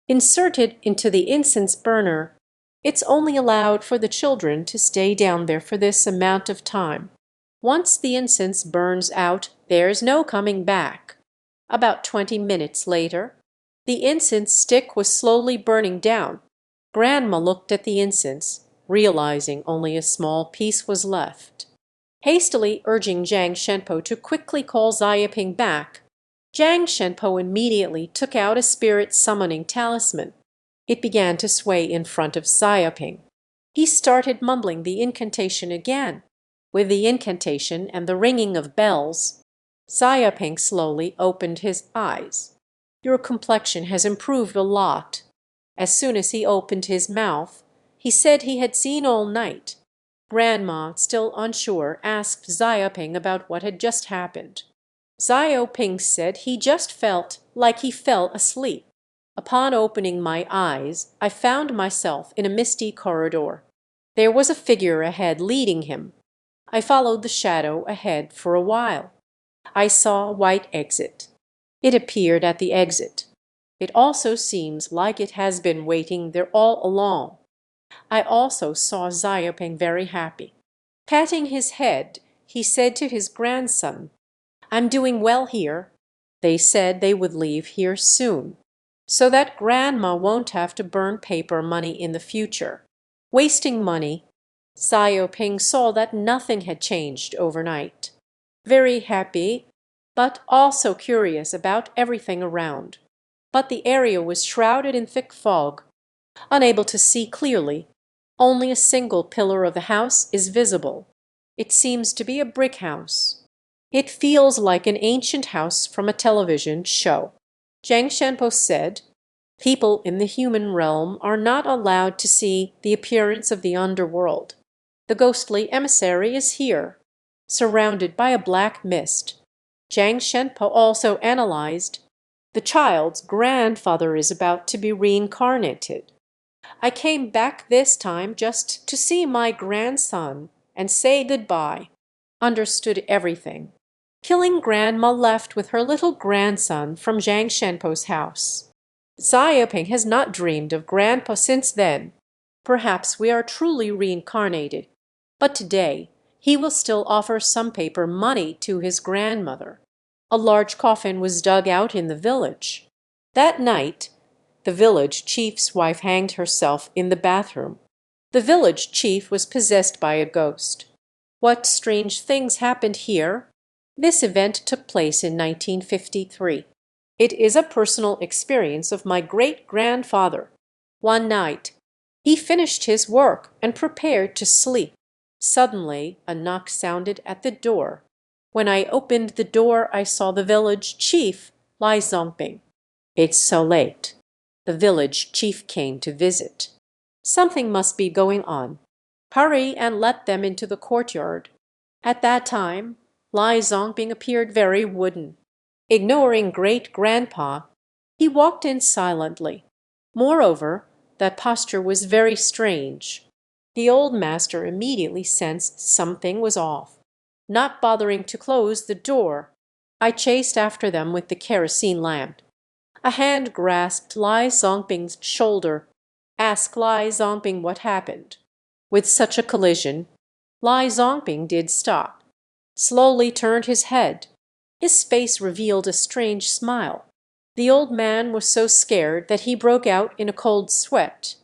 Inserted into the incense burner, it's only allowed for the children to stay down there for this amount of time. Once the incense burns out, there's no coming back. About 20 minutes later, the incense stick was slowly burning down. Grandma looked at the incense, realizing only a small piece was left. Hastily urging Zhang Shenpo to quickly call Xiaoping back, Zhang Shenpo immediately took out a spirit summoning talisman. It began to sway in front of Xiaoping. He started mumbling the incantation again. With the incantation and the ringing of bells, Xiaoping slowly opened his eyes. Your complexion has improved a lot. As soon as he opened his mouth, he said he had seen all night. Grandma, still unsure, asked Xiaoping about what had just happened. Xiaoping said he just felt like he fell asleep. Upon opening my eyes, I found myself in a misty corridor. There was a figure ahead leading him. I followed the shadow ahead for a while. I saw a white exit. It appeared at the exit. It also seems like it has been waiting there all along. I also saw Xiaoping very happy. Patting his head, he said to his grandson, "I'm doing well here." They said they would leave here soon, so that Grandma won't have to burn paper money in the future. Wasting money, Xiaoping saw that nothing had changed overnight. Very happy, but also curious about everything around. But the area was shrouded in thick fog. Unable to see clearly, only a single pillar of the house is visible. It seems to be a brick house. It feels like an ancient house from a television show. Zhang Shenpo said, "People in the human realm are not allowed to see the appearance of the underworld. The ghostly emissary is here, surrounded by a black mist." Zhang Shenpo also analyzed, "The child's grandfather is about to be reincarnated. I came back this time just to see my grandson and say goodbye. Understood everything. Killing grandma left with her little grandson from Zhang Shenpo's house. Xiaoping has not dreamed of grandpa since then. Perhaps we are truly reincarnated, but today he will still offer some paper money to his grandmother." A large coffin was dug out in the village. That night, the village chief's wife hanged herself in the bathroom. The village chief was possessed by a ghost. What strange things happened here? This event took place in 1953. It is a personal experience of my great-grandfather. One night, he finished his work and prepared to sleep. Suddenly, a knock sounded at the door. When I opened the door, I saw the village chief, Lai Zongping. "It's so late." The village chief came to visit. "Something must be going on. Hurry and let them into the courtyard." At that time, Lai Zongping appeared very wooden. Ignoring great-grandpa, he walked in silently. Moreover, that posture was very strange. The old master immediately sensed something was off. Not bothering to close the door, I chased after them with the kerosene lamp. A hand grasped Lai Zongping's shoulder. "Ask Lai Zongping what happened." With such a collision, Lai Zongping did stop, slowly turned his head. His face revealed a strange smile. The old man was so scared that he broke out in a cold sweat.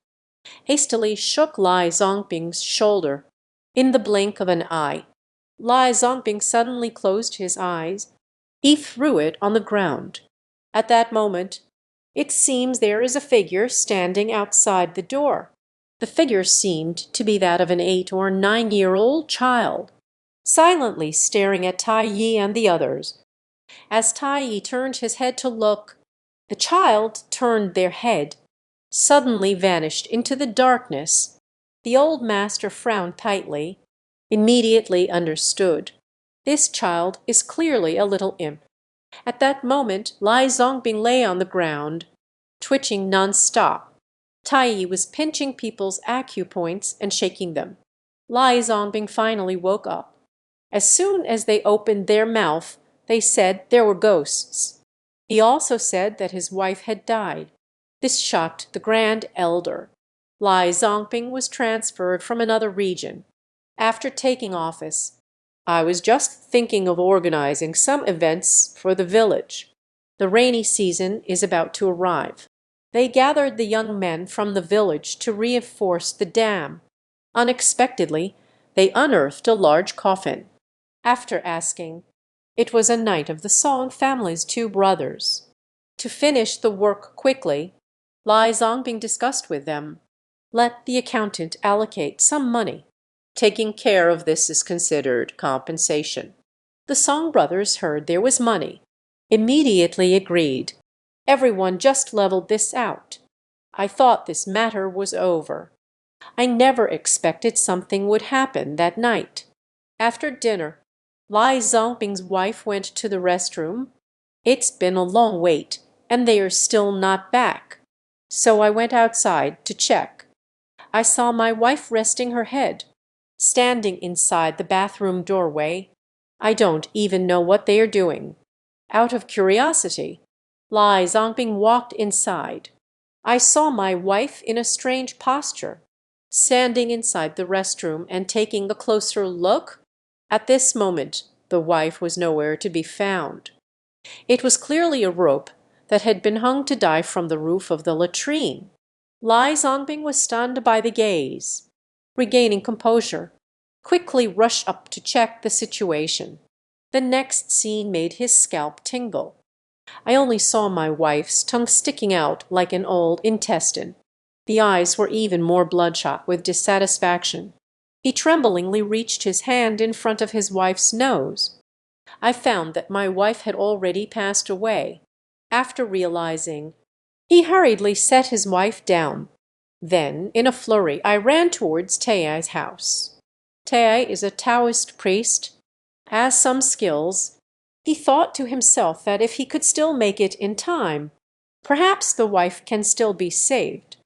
Hastily shook Lai Zongping's shoulder. In the blink of an eye, Lai Zongping suddenly closed his eyes. He threw it on the ground. At that moment, it seems there is a figure standing outside the door. The figure seemed to be that of an 8 or 9-year-old child, silently staring at Tai Yi and the others. As Tai Yi turned his head to look, the child turned their head, suddenly vanished into the darkness. The old master frowned tightly, immediately understood. This child is clearly a little imp. At that moment, Lai Zongping lay on the ground, twitching non-stop. Tai Yi was pinching people's acupoints and shaking them. Lai Zongping finally woke up. As soon as they opened their mouth, they said there were ghosts. He also said that his wife had died. This shocked the grand elder. Lai Zongping was transferred from another region. After taking office, "I was just thinking of organizing some events for the village. The rainy season is about to arrive." They gathered the young men from the village to reinforce the dam. Unexpectedly, they unearthed a large coffin. After asking, it was a knight of the Song family's 2 brothers. To finish the work quickly, Lai Zongping discussed with them, "Let the accountant allocate some money. Taking care of this is considered compensation." The Song brothers heard there was money, immediately agreed. Everyone just leveled this out. I thought this matter was over. I never expected something would happen that night. After dinner, Lai Zongping's wife went to the restroom. "It's been a long wait, and they are still not back." So I went outside to check. I saw my wife resting her head, standing inside the bathroom doorway. I don't even know what they are doing. Out of curiosity, Lai Zongping walked inside. I saw my wife in a strange posture, standing inside the restroom and taking a closer look. At this moment, the wife was nowhere to be found. It was clearly a rope that had been hung to die from the roof of the latrine. Lai Zongping was stunned by the gaze. Regaining composure, quickly rushed up to check the situation. The next scene made his scalp tingle. I only saw my wife's tongue sticking out like an old intestine. The eyes were even more bloodshot with dissatisfaction. He tremblingly reached his hand in front of his wife's nose. I found that my wife had already passed away. After realizing, he hurriedly set his wife down. Then, in a flurry, I ran towards Tai's house. Tai is a Taoist priest, has some skills. He thought to himself that if he could still make it in time, perhaps the wife can still be saved.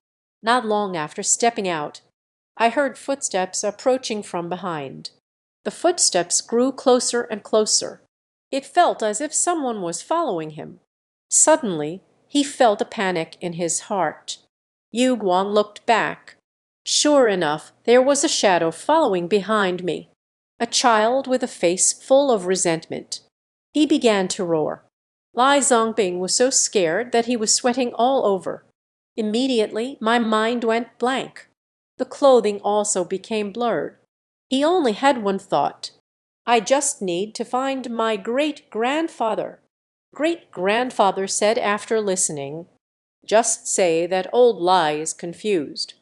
Not long after stepping out, I heard footsteps approaching from behind. The footsteps grew closer and closer. It felt as if someone was following him. Suddenly, he felt a panic in his heart. Yu Guang looked back. Sure enough, there was a shadow following behind me, a child with a face full of resentment. He began to roar. Lai Zongbing was so scared that he was sweating all over. Immediately, my mind went blank. The clothing also became blurred. He only had one thought. I just need to find my great-grandfather. Great-grandfather said after listening, "Just say that old Lai is confused.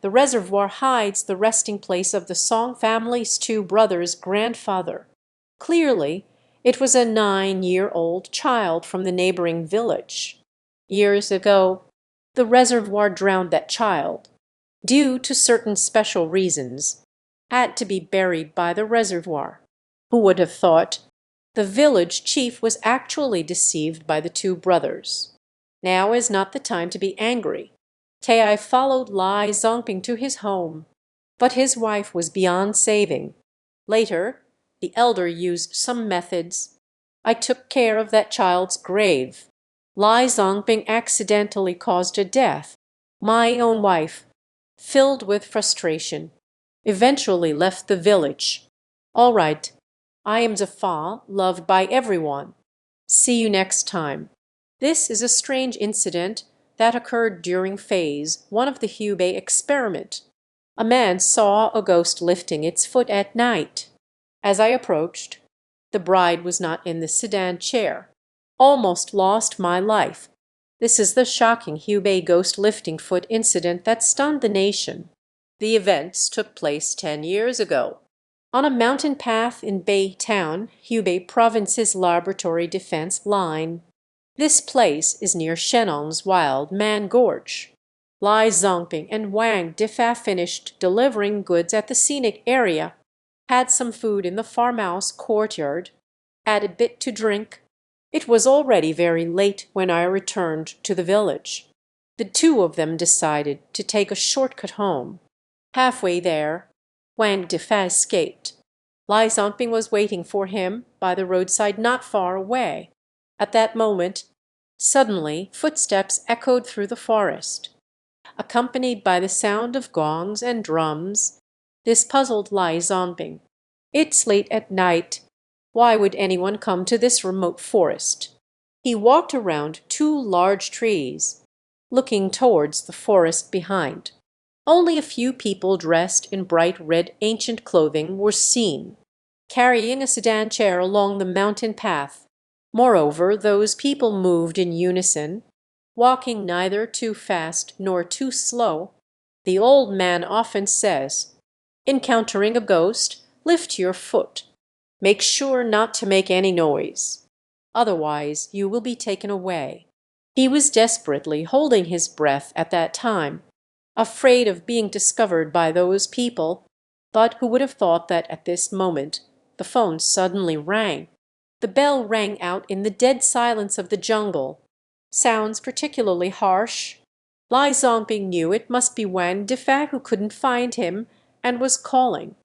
The reservoir hides the resting place of the Song family's two brothers' grandfather. Clearly, it was a 9-year-old child from the neighboring village. Years ago, the reservoir drowned that child. Due to certain special reasons, had to be buried by the reservoir. Who would have thought? The village chief was actually deceived by the two brothers. Now is not the time to be angry. Tai followed Lai Zongbing to his home, but his wife was beyond saving. Later, the elder used some methods. I took care of that child's grave. Lai Zongbing accidentally caused a death. My own wife, filled with frustration, eventually left the village. All right, I am Zafar, loved by everyone. See you next time." This is a strange incident that occurred during Phase 1 of the Hubei experiment. A man saw a ghost lifting its foot at night. As I approached, the bride was not in the sedan chair. Almost lost my life. This is the shocking Hubei ghost lifting foot incident that stunned the nation. The events took place 10 years ago. On a mountain path in Bei Town, Hubei Province's laboratory defense line. This place is near Shennong's Wild Man Gorge. Lai Zongbing and Wang Difa finished delivering goods at the scenic area, had some food in the farmhouse courtyard, had a bit to drink. It was already very late when I returned to the village. The two of them decided to take a shortcut home. Halfway there, Wang Difa escaped. Lai Zongbing was waiting for him by the roadside not far away. At that moment, suddenly footsteps echoed through the forest, accompanied by the sound of gongs and drums. This puzzled Lai Zongbing. It's late at night. Why would anyone come to this remote forest? He walked around 2 large trees, looking towards the forest behind. Only a few people dressed in bright red ancient clothing were seen, carrying a sedan chair along the mountain path. Moreover, those people moved in unison, walking neither too fast nor too slow. The old man often says, "Encountering a ghost, lift your foot. Make sure not to make any noise. Otherwise, you will be taken away." He was desperately holding his breath at that time, afraid of being discovered by those people, but who would have thought that at this moment the phone suddenly rang. The bell rang out in the dead silence of the jungle. Sounds particularly harsh. Lai Zongbing knew it must be Wang Difa who couldn't find him and was calling,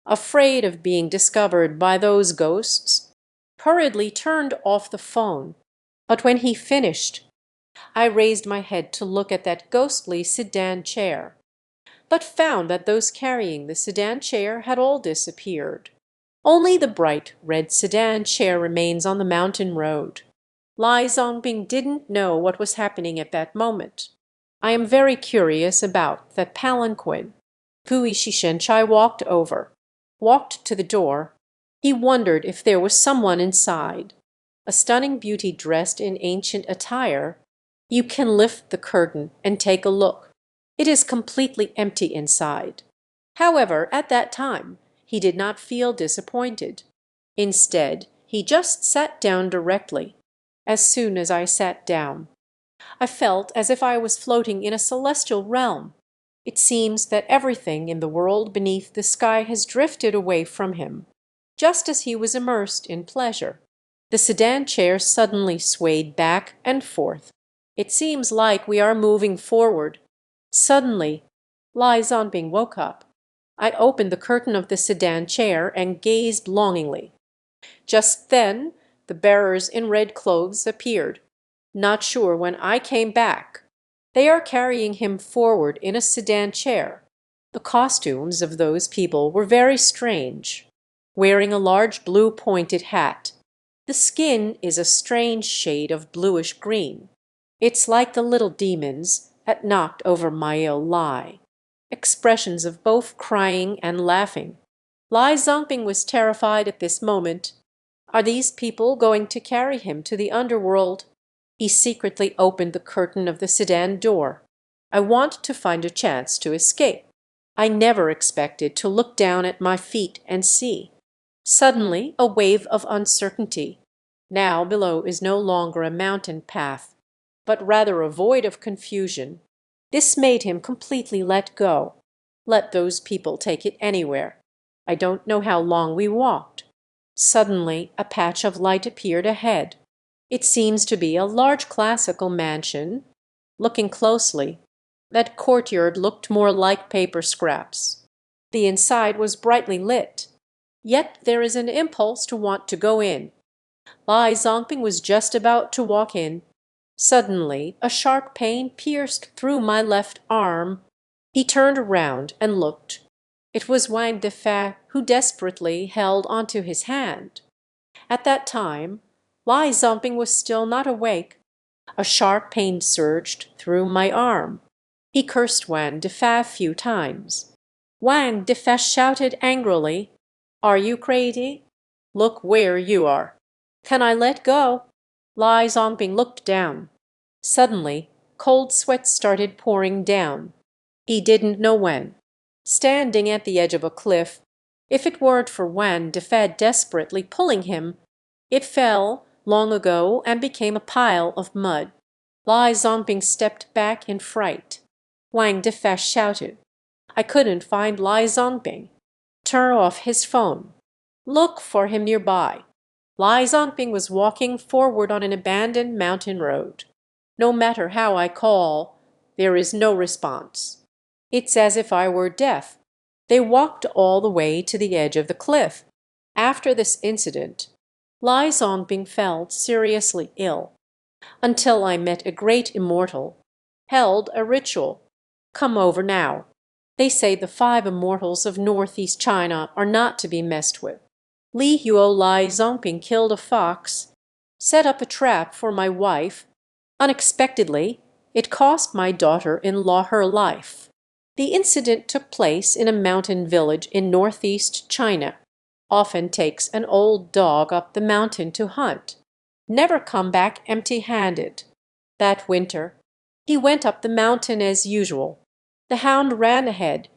afraid of being discovered by those ghosts. Hurriedly turned off the phone, but when he finished, I raised my head to look at that ghostly sedan chair, but found that those carrying the sedan chair had all disappeared. Only the bright red sedan chair remains on the mountain road. Lai Zongbing didn't know what was happening at that moment. I am very curious about that palanquin. Pui Shishenchai walked over, walked to the door. He wondered if there was someone inside. A stunning beauty dressed in ancient attire. You can lift the curtain and take a look. It is completely empty inside. However, at that time, he did not feel disappointed. Instead, he just sat down directly. as soon as I sat down. I felt as if I was floating in a celestial realm. It seems that everything in the world beneath the sky has drifted away from him, just as he was immersed in pleasure. The sedan chair suddenly swayed back and forth. It seems like we are moving forward. Suddenly, Lai Zonping woke up. I opened the curtain of the sedan chair and gazed longingly. Just then, the bearers in red clothes appeared. Not sure when I came back. They are carrying him forward in a sedan chair. The costumes of those people were very strange. Wearing a large blue pointed hat. The skin is a strange shade of bluish green. It's like the little demons at Knocked Over Mayo Lai. Expressions of both crying and laughing. Lai Zonping was terrified at this moment. Are these people going to carry him to the underworld? He secretly opened the curtain of the sedan door. I want to find a chance to escape. I never expected to look down at my feet and see. Suddenly, a wave of uncertainty. Now below is no longer a mountain path, but rather a void of confusion. This made him completely let go. Let those people take it anywhere. I don't know how long we walked. Suddenly, a patch of light appeared ahead. It seems to be a large classical mansion. Looking closely, that courtyard looked more like paper scraps. The inside was brightly lit. Yet there is an impulse to want to go in. Lai Zonping was just about to walk in. Suddenly, a sharp pain pierced through my left arm. He turned around and looked. It was Wang Defei, who desperately held onto his hand. At that time, Lai Zonping was still not awake. A sharp pain surged through my arm. He cursed Wang Defei a few times. Wang Defei shouted angrily, "Are you crazy? Look where you are. Can I let go?" Lai Zonping looked down. Suddenly, cold sweat started pouring down. He didn't know when. Standing at the edge of a cliff, if it weren't for Wang Defei desperately pulling him, it fell long ago and became a pile of mud. Lai Zonping stepped back in fright. Wang Defei shouted. I couldn't find Lai Zonping. Turn off his phone. Look for him nearby. Lai Zonping was walking forward on an abandoned mountain road. No matter how I call, there is no response. It's as if I were deaf. They walked all the way to the edge of the cliff. After this incident, Lai Zonping felt seriously ill. Until I met a great immortal, held a ritual. Come over now. They say the 5 immortals of northeast China are not to be messed with. Li Huo Lai Zonping killed a fox, set up a trap for my wife. Unexpectedly, it cost my daughter-in-law her life. The incident took place in a mountain village in northeast China. Often takes an old dog up the mountain to hunt. Never come back empty-handed. That winter, he went up the mountain as usual. The hound ran ahead,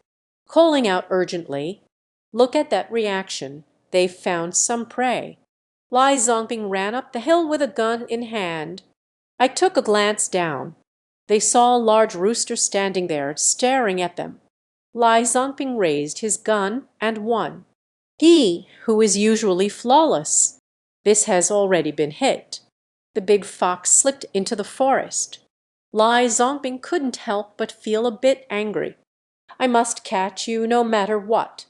calling out urgently, "Look at that reaction. They've found some prey." Lai Zonping ran up the hill with a gun in hand. I took a glance down. They saw a large rooster standing there, staring at them. Lai Zonping raised his gun and won. He, who is usually flawless. This has already been hit. The big fox slipped into the forest. Lai Zonping couldn't help but feel a bit angry. I must catch you no matter what.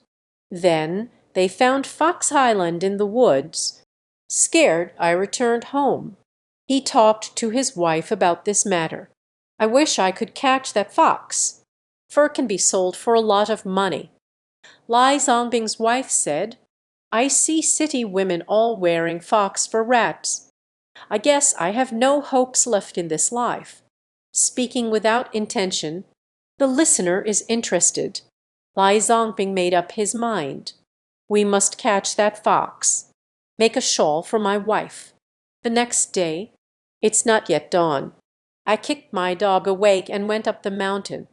Then they found Fox Island in the woods. Scared, I returned home. He talked to his wife about this matter. I wish I could catch that fox. Fur can be sold for a lot of money. Lai Zonping's wife said, I see city women all wearing fox for rats. I guess I have no hopes left in this life. Speaking without intention, the listener is interested. Lai Zonping made up his mind. We must catch that fox. Make a shawl for my wife. The next day, it's not yet dawn. I kicked my dog awake and went up the mountain.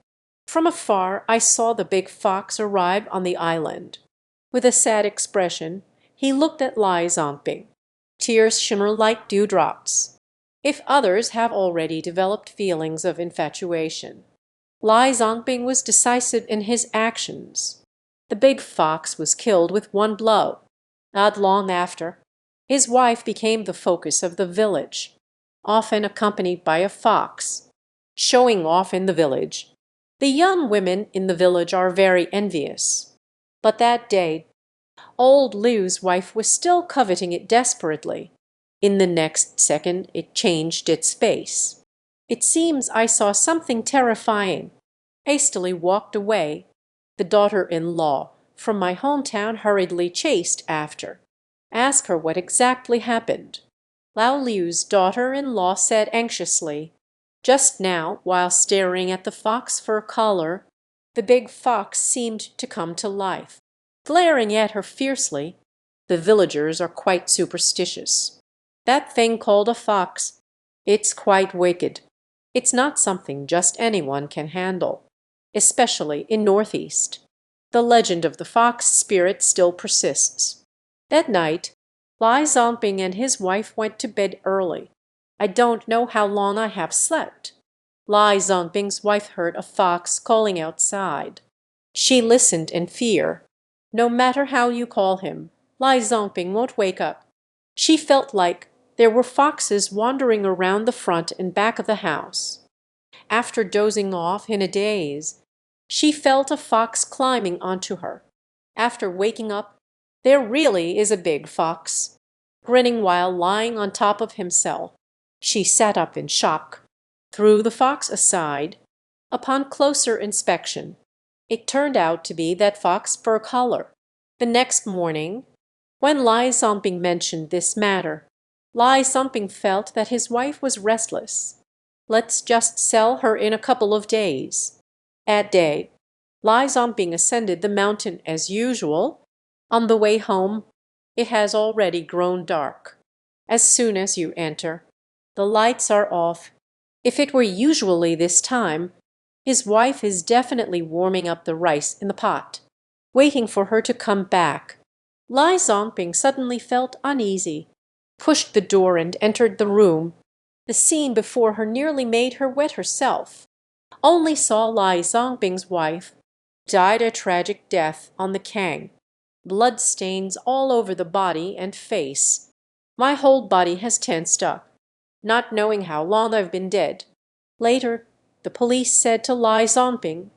From afar, I saw the big fox arrive on the island. With a sad expression, he looked at Lai Zonping. Tears shimmer like dewdrops. if others have already developed feelings of infatuation. Lai Zongping was decisive in his actions. The big fox was killed with one blow. Not long after, his wife became the focus of the village, often accompanied by a fox, showing off in the village. The young women in the village are very envious. But that day, old Liu's wife was still coveting it desperately. In the next second, it changed its face. It seems I saw something terrifying. Hastily walked away. The daughter-in-law from my hometown hurriedly chased after. Ask her what exactly happened. Lao Liu's daughter-in-law said anxiously, "Just now, while staring at the fox fur collar, the big fox seemed to come to life, glaring at her fiercely. The villagers are quite superstitious. That thing called a fox, it's quite wicked. It's not something just anyone can handle, especially in Northeast. The legend of the fox spirit still persists." That night, Lai Zongping and his wife went to bed early. I don't know how long I have slept. Lai Zongping's wife heard a fox calling outside. She listened in fear. No matter how you call him, Lai Zongping won't wake up. She felt like there were foxes wandering around the front and back of the house. After dozing off in a daze, she felt a fox climbing onto her. After waking up, there really is a big fox, grinning while lying on top of himself. She sat up in shock, threw the fox aside. Upon closer inspection, it turned out to be that fox fur collar. The next morning, when Lai Zongping mentioned this matter, Lai Zongping felt that his wife was restless. Let's just sell her in a couple of days. At day, Lai Zongping ascended the mountain as usual. On the way home, it has already grown dark. As soon as you enter, the lights are off. If it were usually this time, his wife is definitely warming up the rice in the pot, waiting for her to come back. Lai Zongping suddenly felt uneasy, pushed the door and entered the room. The scene before her nearly made her wet herself. Only saw Lai Zongping's wife died a tragic death on the Kang. Blood stains all over the body and face. My whole body has tensed up, not knowing how long I've been dead. Later, the police said to Lai Zongping,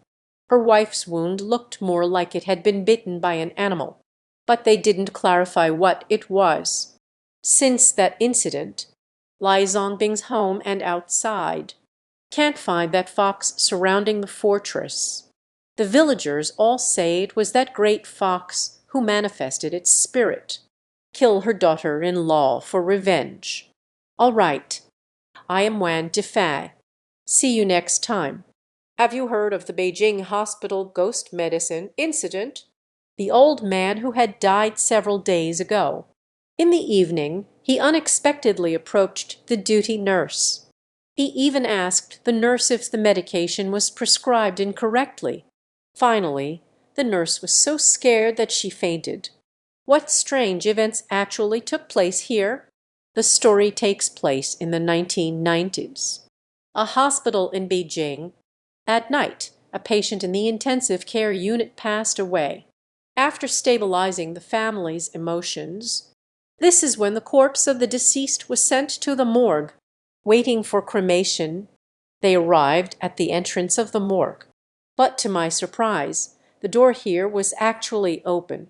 her wife's wound looked more like it had been bitten by an animal, but they didn't clarify what it was. Since that incident, Lai Zongping's home and outside can't find that fox surrounding the fortress. The villagers all say it was that great fox who manifested its spirit. Kill her daughter-in-law for revenge. All right. I am Wan Defei. See you next time. Have you heard of the Beijing hospital ghost medicine incident? The old man who had died several days ago. In the evening, he unexpectedly approached the duty nurse. He even asked the nurse if the medication was prescribed incorrectly. Finally, the nurse was so scared that she fainted. What strange events actually took place here? The story takes place in the 1990s. A hospital in Beijing. At night, a patient in the intensive care unit passed away. After stabilizing the family's emotions, this is when the corpse of the deceased was sent to the morgue. Waiting for cremation, they arrived at the entrance of the morgue. But to my surprise, the door here was actually open.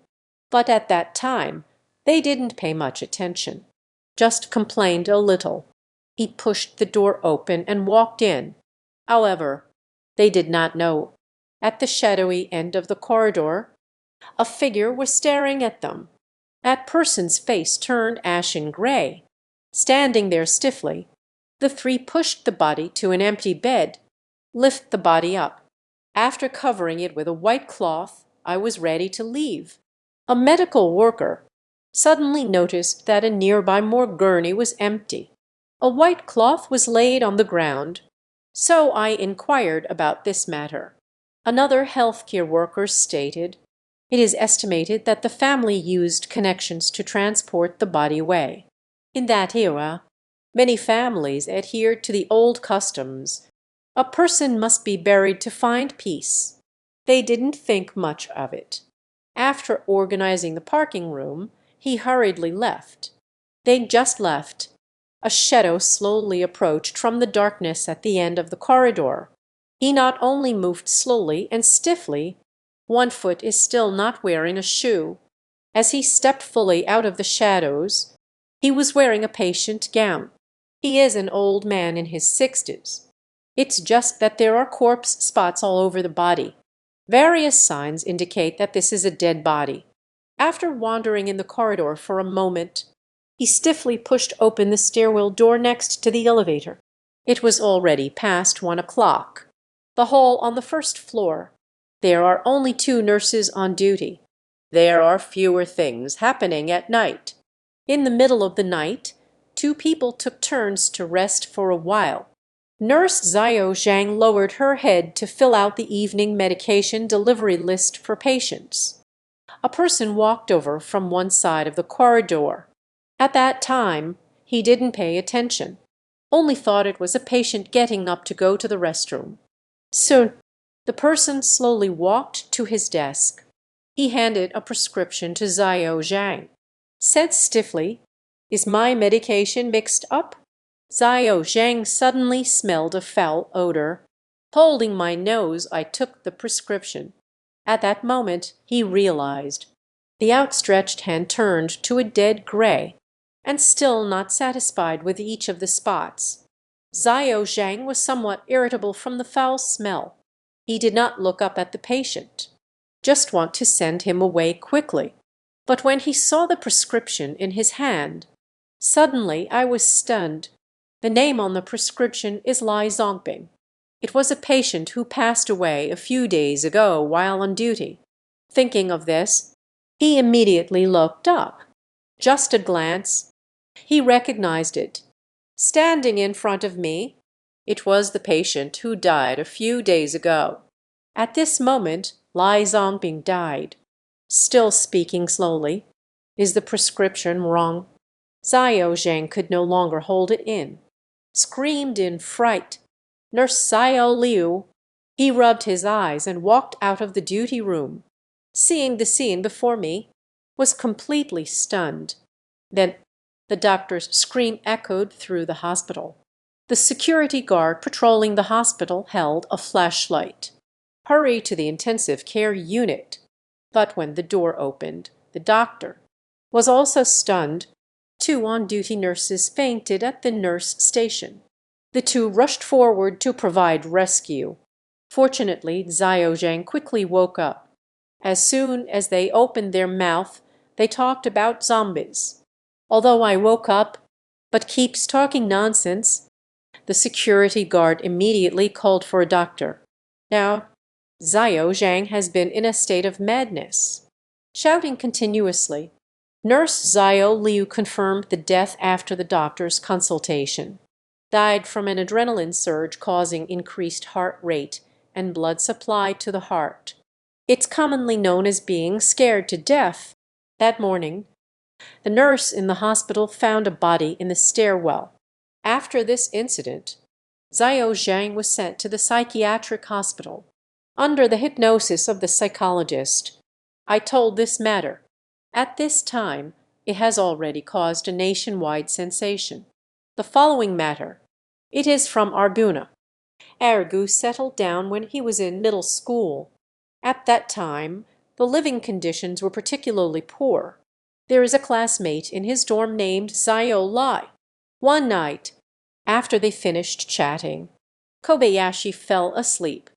But at that time, they didn't pay much attention, just complained a little. He pushed the door open and walked in. However, they did not know. At the shadowy end of the corridor, a figure was staring at them. That person's face turned ashen gray. Standing there stiffly, the three pushed the body to an empty bed, lift the body up. After covering it with a white cloth, I was ready to leave. A medical worker suddenly noticed that a nearby morgue gurney was empty. A white cloth was laid on the ground, so I inquired about this matter. Another healthcare worker stated, "It is estimated that the family used connections to transport the body away. In that era, Many families adhered to the old customs. A person must be buried to find peace. They didn't think much of it. After organizing the parking room, he hurriedly left. They just left. A shadow slowly approached from the darkness at the end of the corridor. He not only moved slowly and stiffly, one foot is still not wearing a shoe. As he stepped fully out of the shadows, he was wearing a patient gown. He is an old man in his 60s. It's just that there are corpse spots all over the body. Various signs indicate that this is a dead body. After wandering in the corridor for a moment, he stiffly pushed open the stairwell door next to the elevator. It was already past 1 o'clock. The hall on the first floor. There are only 2 nurses on duty. There are fewer things happening at night. In the middle of the night, 2 people took turns to rest for a while. Nurse Xiao Zhang lowered her head to fill out the evening medication delivery list for patients. A person walked over from one side of the corridor. At that time, he didn't pay attention, only thought it was a patient getting up to go to the restroom. Soon, the person slowly walked to his desk. He handed a prescription to Xiao Zhang, said stiffly, "Is my medication mixed up?" Xiao Zhang suddenly smelled a foul odor. Holding my nose, I took the prescription. At that moment, he realized. The outstretched hand turned to a dead gray, and still not satisfied with each of the spots. Xiao Zhang was somewhat irritable from the foul smell. He did not look up at the patient. Just want to send him away quickly. But when he saw the prescription in his hand, suddenly I was stunned. The name on the prescription is Lai Zongping. It was a patient who passed away a few days ago while on duty. Thinking of this, he immediately looked up. Just a glance. He recognized it. Standing in front of me, it was the patient who died a few days ago. At this moment, Lai Zongping died. Still speaking slowly. Is the prescription wrong? Xiao Zhang could no longer hold it in. Screamed in fright. Nurse Xiao Liu. He rubbed his eyes and walked out of the duty room. Seeing the scene before me, was completely stunned. Then the doctor's scream echoed through the hospital. The security guard patrolling the hospital held a flashlight. Hurry to the intensive care unit. But when the door opened, the doctor was also stunned. 2 on-duty nurses fainted at the nurse station. The 2 rushed forward to provide rescue. Fortunately, Xiao Zhang quickly woke up. As soon as they opened their mouth, they talked about zombies. Although I woke up, but keeps talking nonsense, the security guard immediately called for a doctor. Now, Xiao Zhang has been in a state of madness, shouting continuously. Nurse Xiao Liu confirmed the death after the doctor's consultation. Died from an adrenaline surge causing increased heart rate and blood supply to the heart. It's commonly known as being scared to death. That morning, the nurse in the hospital found a body in the stairwell. After this incident, Xiao Zhang was sent to the psychiatric hospital. Under the hypnosis of the psychologist, I told this matter. At this time, it has already caused a nationwide sensation. The following matter. It is from Arguna. Argu settled down when he was in middle school. At that time, the living conditions were particularly poor. There is a classmate in his dorm named Xiao Lai. One night, after they finished chatting, Kobayashi fell asleep.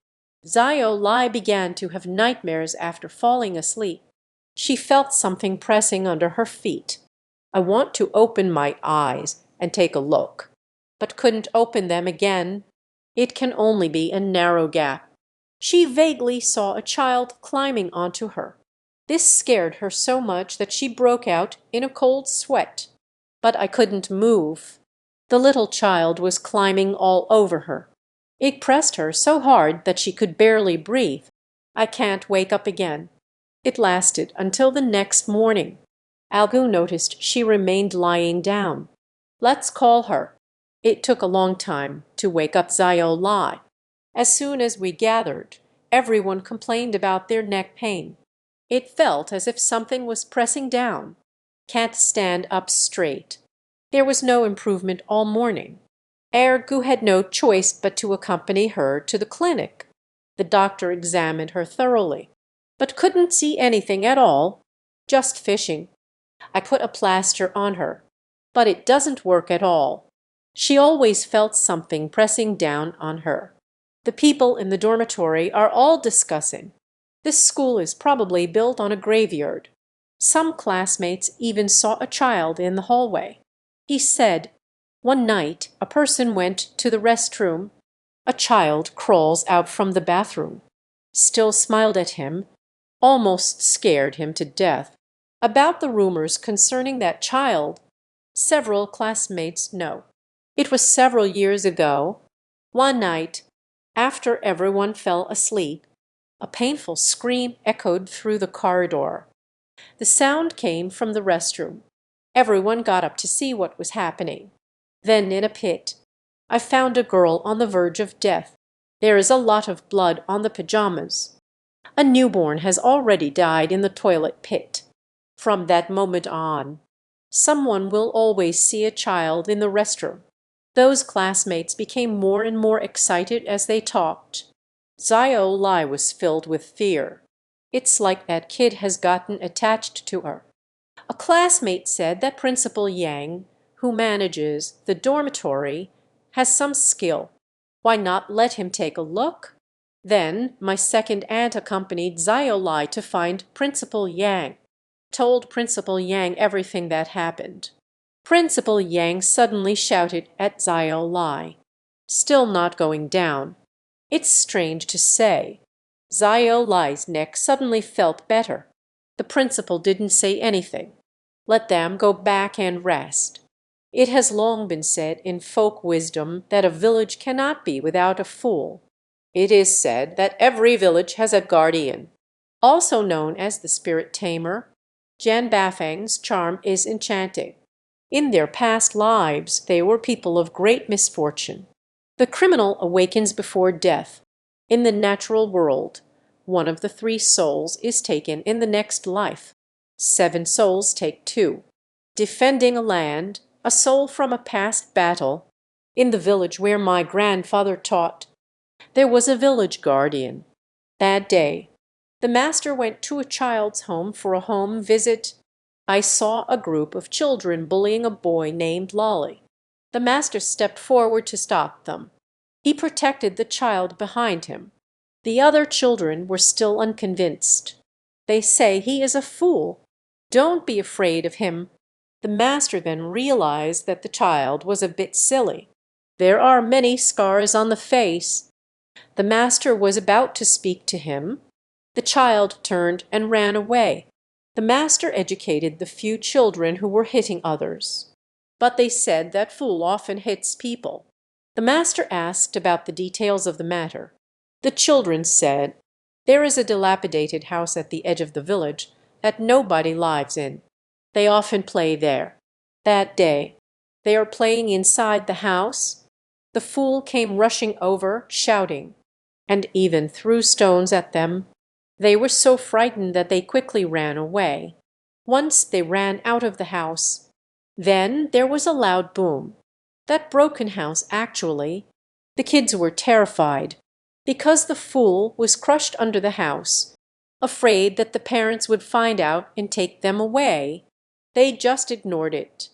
Xiao Lai began to have nightmares after falling asleep. She felt something pressing under her feet. I want to open my eyes and take a look, but couldn't open them again. It can only be a narrow gap. She vaguely saw a child climbing onto her. This scared her so much that she broke out in a cold sweat. But I couldn't move. The little child was climbing all over her. It pressed her so hard that she could barely breathe. I can't wake up again. It lasted until the next morning. Algu noticed she remained lying down. Let's call her. It took a long time to wake up Zio Lai. As soon as we gathered, everyone complained about their neck pain. It felt as if something was pressing down. Can't stand up straight. There was no improvement all morning. Ergu had no choice but to accompany her to the clinic. The doctor examined her thoroughly, but couldn't see anything at all, just fishing. I put a plaster on her, but it doesn't work at all. She always felt something pressing down on her. The people in the dormitory are all discussing. This school is probably built on a graveyard. Some classmates even saw a child in the hallway. He said, one night a person went to the restroom. A child crawls out from the bathroom. Still smiled at him, almost scared him to death. About the rumors concerning that child, several classmates know. It was several years ago. One night, after everyone fell asleep, a painful scream echoed through the corridor. The sound came from the restroom. Everyone got up to see what was happening. Then in a pit, I found a girl on the verge of death. There is a lot of blood on the pajamas. A newborn has already died in the toilet pit. From that moment on, someone will always see a child in the restroom. Those classmates became more and more excited as they talked. Zio Lai was filled with fear. It's like that kid has gotten attached to her. A classmate said that Principal Yang, who manages the dormitory, has some skill. Why not let him take a look? Then my second aunt accompanied Zio Lai to find Principal Yang, told Principal Yang everything that happened. Principal Yang suddenly shouted at Zio Lai, still not going down. It's strange to say. Zio Lai's neck suddenly felt better. The principal didn't say anything. Let them go back and rest. It has long been said in folk wisdom that a village cannot be without a fool. It is said that every village has a guardian, also known as the spirit tamer. Jan Bafang's charm is enchanting. In their past lives, they were people of great misfortune. The criminal awakens before death. In the natural world, one of the 3 souls is taken in the next life. 7 souls take 2. Defending a land, a soul from a past battle. In the village where my grandfather taught, there was a village guardian. That day, the master went to a child's home for a home visit. I saw a group of children bullying a boy named Lolly. The master stepped forward to stop them. He protected the child behind him. The other children were still unconvinced. They say he is a fool. Don't be afraid of him. The master then realized that the child was a bit silly. There are many scars on the face. The master was about to speak to him. The child turned and ran away. The master educated the few children who were hitting others. But they said that fool often hits people. The master asked about the details of the matter. The children said, there is a dilapidated house at the edge of the village that nobody lives in. They often play there. That day, they are playing inside the house. The fool came rushing over, shouting, and even threw stones at them. They were so frightened that they quickly ran away. Once they ran out of the house. Then there was a loud boom. That broken house, actually. The kids were terrified, because the fool was crushed under the house, afraid that the parents would find out and take them away. They just ignored it,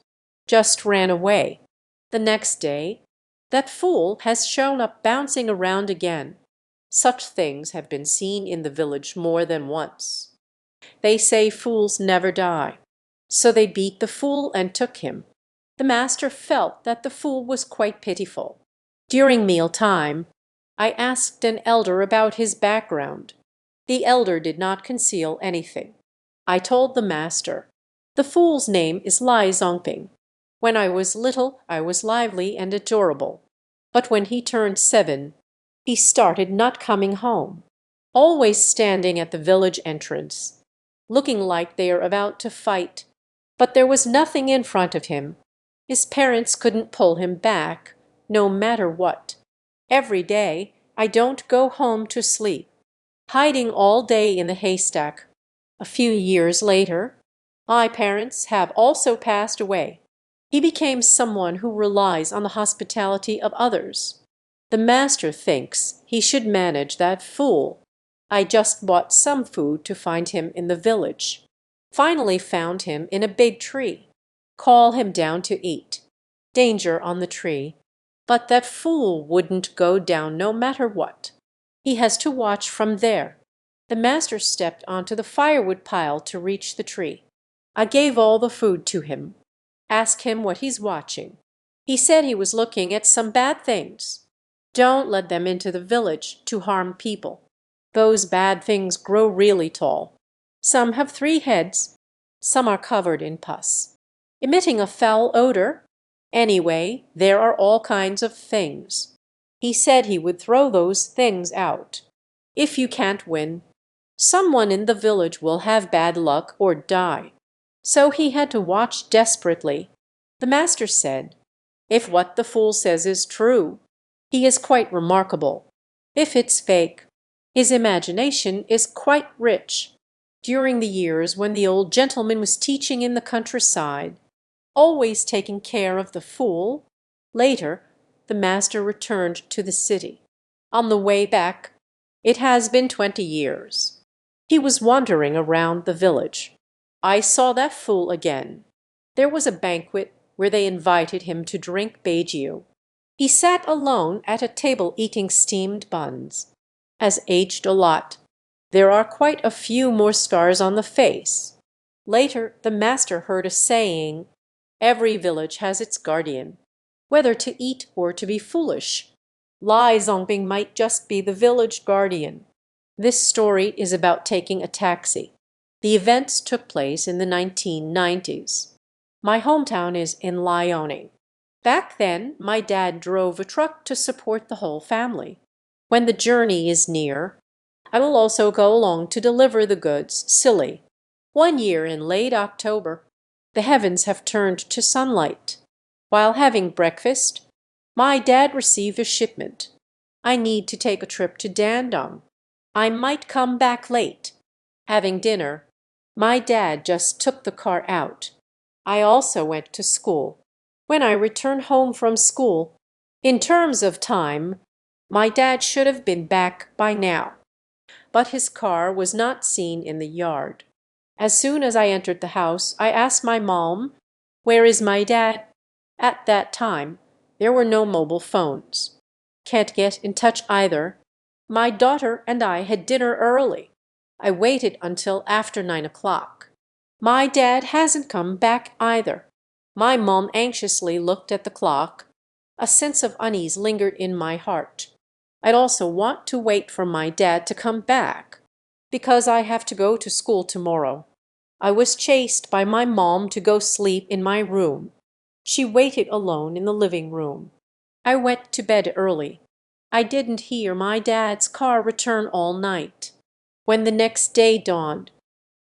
just ran away. The next day, that fool has shown up bouncing around again. Such things have been seen in the village more than once. They say fools never die. So they beat the fool and took him. The master felt that the fool was quite pitiful. During mealtime, I asked an elder about his background. The elder did not conceal anything. I told the master, the fool's name is Lai Zongping. When I was little, I was lively and adorable. But when he turned 7, he started not coming home, always standing at the village entrance, looking like they are about to fight. But there was nothing in front of him. His parents couldn't pull him back, no matter what. Every day I don't go home to sleep, hiding all day in the haystack. A few years later, my parents have also passed away. He became someone who relies on the hospitality of others. The master thinks he should manage that fool. I just bought some food to find him in the village. Finally found him in a big tree. Call him down to eat. Danger on the tree. But that fool wouldn't go down no matter what. He has to watch from there. The master stepped onto the firewood pile to reach the tree. I gave all the food to him. Ask him what he's watching. He said he was looking at some bad things. Don't let them into the village to harm people. Those bad things grow really tall. Some have 3 heads. Some are covered in pus, emitting a foul odor. Anyway, there are all kinds of things. He said he would throw those things out. If you can't win, someone in the village will have bad luck or die. So he had to watch desperately. The master said, if what the fool says is true, he is quite remarkable. If it's fake, his imagination is quite rich. During the years when the old gentleman was teaching in the countryside, always taking care of the fool, later the master returned to the city. On the way back, it has been 20 years, he was wandering around the village. I saw that fool again. There was a banquet where they invited him to drink baijiu. He sat alone at a table eating steamed buns. Has aged a lot. There are quite a few more scars on the face. Later the master heard a saying, every village has its guardian, whether to eat or to be foolish. Lai Zongbing might just be the village guardian. This story is about taking a taxi. The events took place in the 1990s. My hometown is in Liaoning. Back then, my dad drove a truck to support the whole family. When the journey is near, I will also go along to deliver the goods, silly. One year in late October, the heavens have turned to sunlight. While having breakfast, my dad received a shipment. I need to take a trip to Dandong. I might come back late. Having dinner, my dad just took the car out. I also went to school. When I returned home from school, in terms of time, my dad should have been back by now. But his car was not seen in the yard. As soon as I entered the house, I asked my mom, "Where is my dad?" At that time, there were no mobile phones. Can't get in touch either. My daughter and I had dinner early. I waited until after 9 o'clock. My dad hasn't come back either. My mom anxiously looked at the clock. A sense of unease lingered in my heart. I'd also want to wait for my dad to come back, because I have to go to school tomorrow. I was chased by my mom to go sleep in my room. She waited alone in the living room. I went to bed early. I didn't hear my dad's car return all night. When the next day dawned,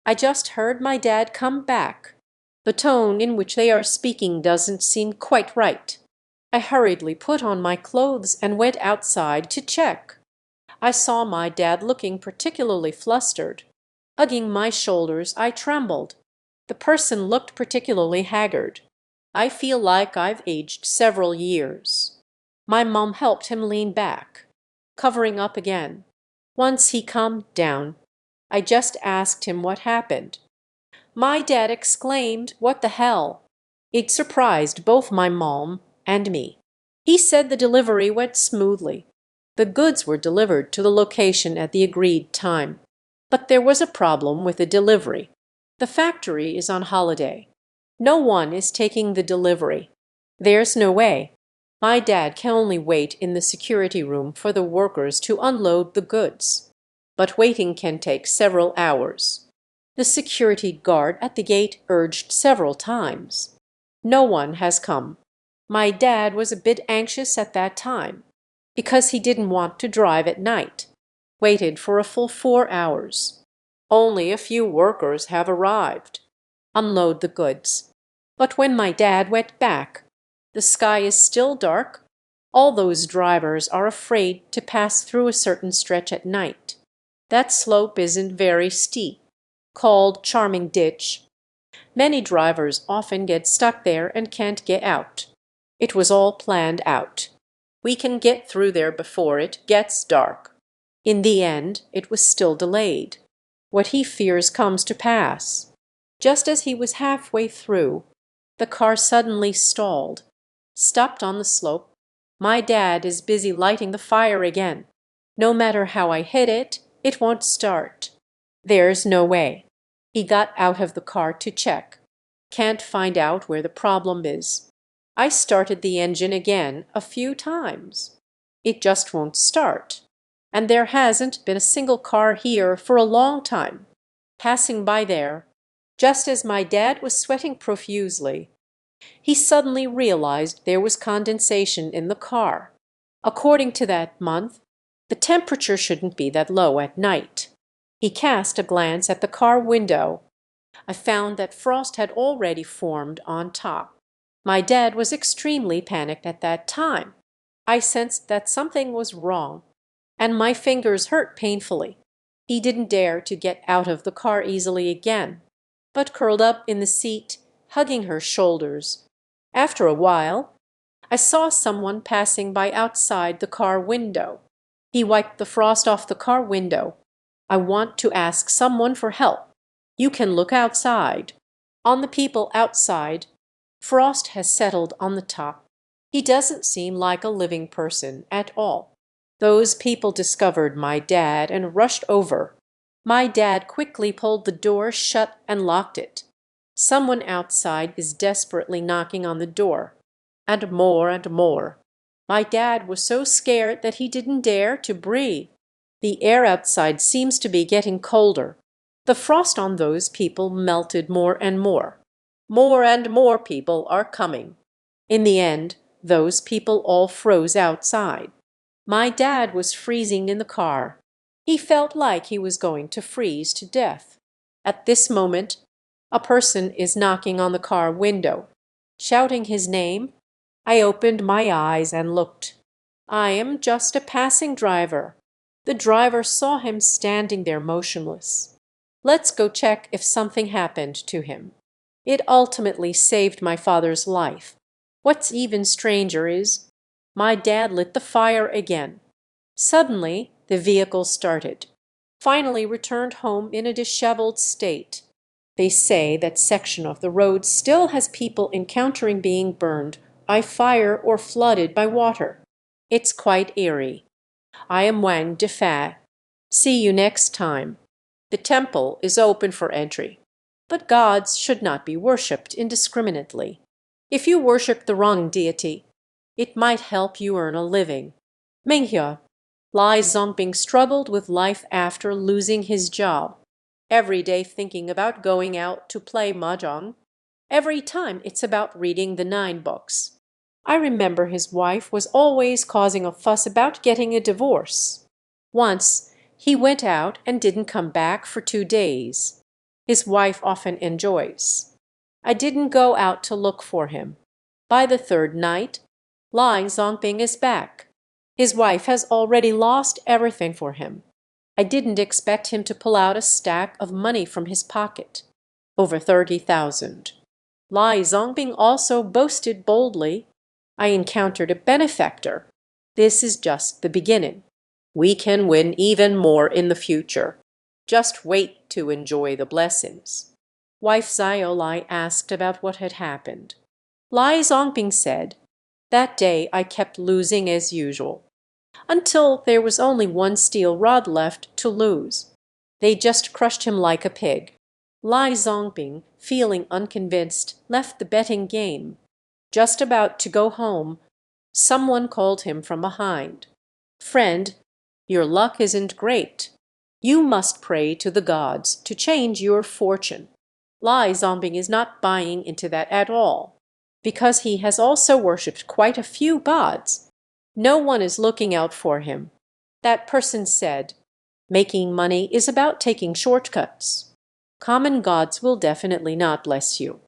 I just heard my dad come back. The tone in which they are speaking doesn't seem quite right. I hurriedly put on my clothes and went outside to check. I saw my dad looking particularly flustered. Hugging my shoulders, I trembled. The person looked particularly haggard. I feel like I've aged several years. My mom helped him lean back, covering up again. Once he calmed down, I just asked him what happened. My dad exclaimed, "What the hell?" It surprised both my mom and me. He said the delivery went smoothly. The goods were delivered to the location at the agreed time. But there was a problem with the delivery. The factory is on holiday. No one is taking the delivery. There's no way. My dad can only wait in the security room for the workers to unload the goods. But waiting can take several hours. The security guard at the gate urged several times. No one has come. My dad was a bit anxious at that time, because he didn't want to drive at night. Waited for a full 4 hours. Only a few workers have arrived. Unload the goods. But when my dad went back, the sky is still dark, All those drivers are afraid to pass through a certain stretch at night. That slope isn't very steep, called Charming Ditch. Many drivers often get stuck there and can't get out. It was all planned out. We can get through there before it gets dark. In the end, it was still delayed. What he fears comes to pass. Just as he was halfway through, the car suddenly stalled, stopped on the slope. My dad is busy lighting the fire again. No matter how I hit it, it won't start. There's no way. He got out of the car to check. Can't find out where the problem is. I started the engine again a few times. It just won't start. And there hasn't been a single car here for a long time. Passing by there, just as my dad was sweating profusely, he suddenly realized there was condensation in the car. According to that month, the temperature shouldn't be that low at night. He cast a glance at the car window. I found that frost had already formed on top. My dad was extremely panicked at that time. I sensed that something was wrong, and my fingers hurt painfully. He didn't dare to get out of the car easily again, but curled up in the seat, hugging her shoulders. After a while, I saw someone passing by outside the car window. He wiped the frost off the car window. I want to ask someone for help. You can look outside. On the people outside, frost has settled on the top. He doesn't seem like a living person at all. Those people discovered my dad and rushed over. My dad quickly pulled the door shut and locked it. Someone outside is desperately knocking on the door. And more and more. My dad was so scared that he didn't dare to breathe. The air outside seems to be getting colder. The frost on those people melted more and more. More and more people are coming. In the end, those people all froze outside. My dad was freezing in the car. He felt like he was going to freeze to death. At this moment, a person is knocking on the car window, shouting his name. I opened my eyes and looked. I am just a passing driver. The driver saw him standing there motionless. Let's go check if something happened to him. It ultimately saved my father's life. What's even stranger is, my dad lit the fire again. Suddenly, the vehicle started. Finally returned home in a disheveled state. They say that section of the road still has people encountering being burned by fire or flooded by water. It's quite eerie. I am Wang Defat. See you next time. The temple is open for entry, but gods should not be worshipped indiscriminately. If you worship the wrong deity, it might help you earn a living. Minghe. Lai Zongping struggled with life after losing his job. Every day thinking about going out to play mahjong. Every time it's about reading the 9 books. I remember his wife was always causing a fuss about getting a divorce. Once, he went out and didn't come back for 2 days. His wife often enjoys. I didn't go out to look for him. By the 3rd night, Lai Zongping is back. His wife has already lost everything for him. I didn't expect him to pull out a stack of money from his pocket. Over 30,000. Lai Zongping also boasted boldly, I encountered a benefactor. This is just the beginning. We can win even more in the future. Just wait to enjoy the blessings. Wife Xiaolai asked about what had happened. Lai Zongping said, that day I kept losing as usual, until there was only 1 steel rod left to lose. They just crushed him like a pig. Lai Zongping, feeling unconvinced, left the betting game. Just about to go home, someone called him from behind. Friend, your luck isn't great. You must pray to the gods to change your fortune. Lai Zongping is not buying into that at all, because he has also worshipped quite a few gods. No one is looking out for him. That person said, making money is about taking shortcuts. Common gods will definitely not bless you.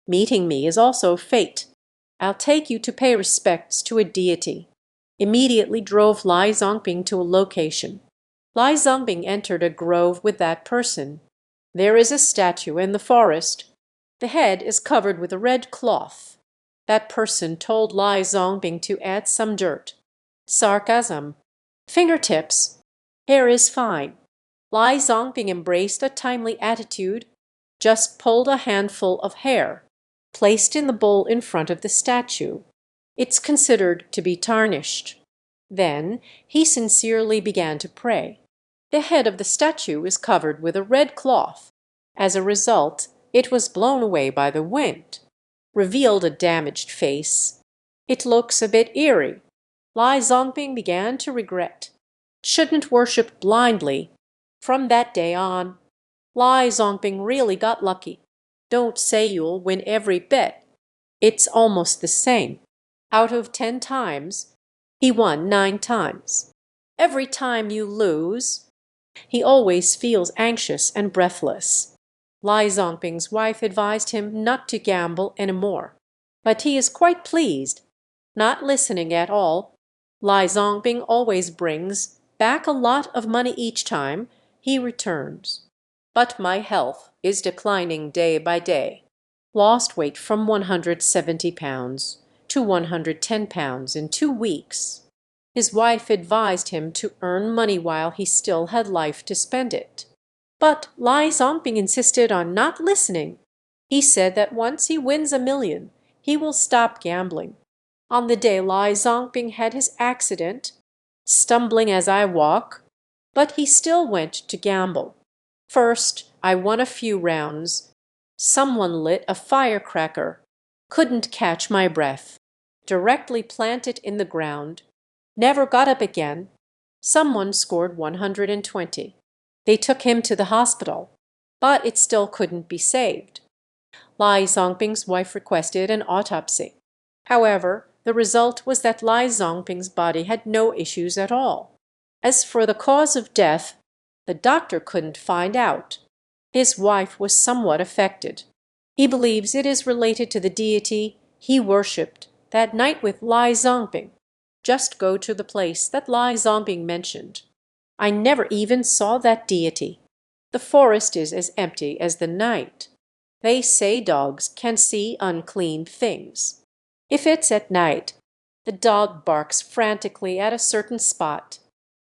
Meeting me is also fate. I'll take you to pay respects to a deity. immediately drove Lai Zongping to a location. Lai Zongping entered a grove with that person. There is a statue in the forest. The head is covered with a red cloth. That person told Lai Zongping to add some dirt. Sarcasm. Fingertips. Hair is fine. Lai Zongping embraced a timely attitude, just pulled a handful of hair, placed in the bowl in front of the statue. It's considered to be tarnished. Then he sincerely began to pray. The head of the statue is covered with a red cloth. As a result, it was blown away by the wind, revealed a damaged face. It looks a bit eerie. Lai Zongping began to regret. Shouldn't worship blindly. From that day on, Lai Zongping really got lucky. Don't say you'll win every bet. It's almost the same. Out of 10 times, he won 9 times. Every time you lose, he always feels anxious and breathless. Lai Zongping's wife advised him not to gamble anymore, but he is quite pleased. Not listening at all, Lai Zongping always brings back a lot of money each time he returns. But my health is declining day by day. Lost weight from 170 pounds to 110 pounds in 2 weeks. His wife advised him to earn money while he still had life to spend it. But Lai Zongping insisted on not listening. He said that once he wins $1 million, he will stop gambling. On the day Lai Zongping had his accident, stumbling as I walk, but he still went to gamble. First, I won a few rounds. Someone lit a firecracker. Couldn't catch my breath. Directly planted in the ground. Never got up again. Someone scored 120. They took him to the hospital, but it still couldn't be saved. Lai Zongping's wife requested an autopsy. However, the result was that Lai Zongping's body had no issues at all. As for the cause of death, the doctor couldn't find out. His wife was somewhat affected. He believes it is related to the deity he worshipped that night with Lai Zongping. Just go to the place that Lai Zongping mentioned. I never even saw that deity. The forest is as empty as the night. They say dogs can see unclean things. If it's at night, the dog barks frantically at a certain spot.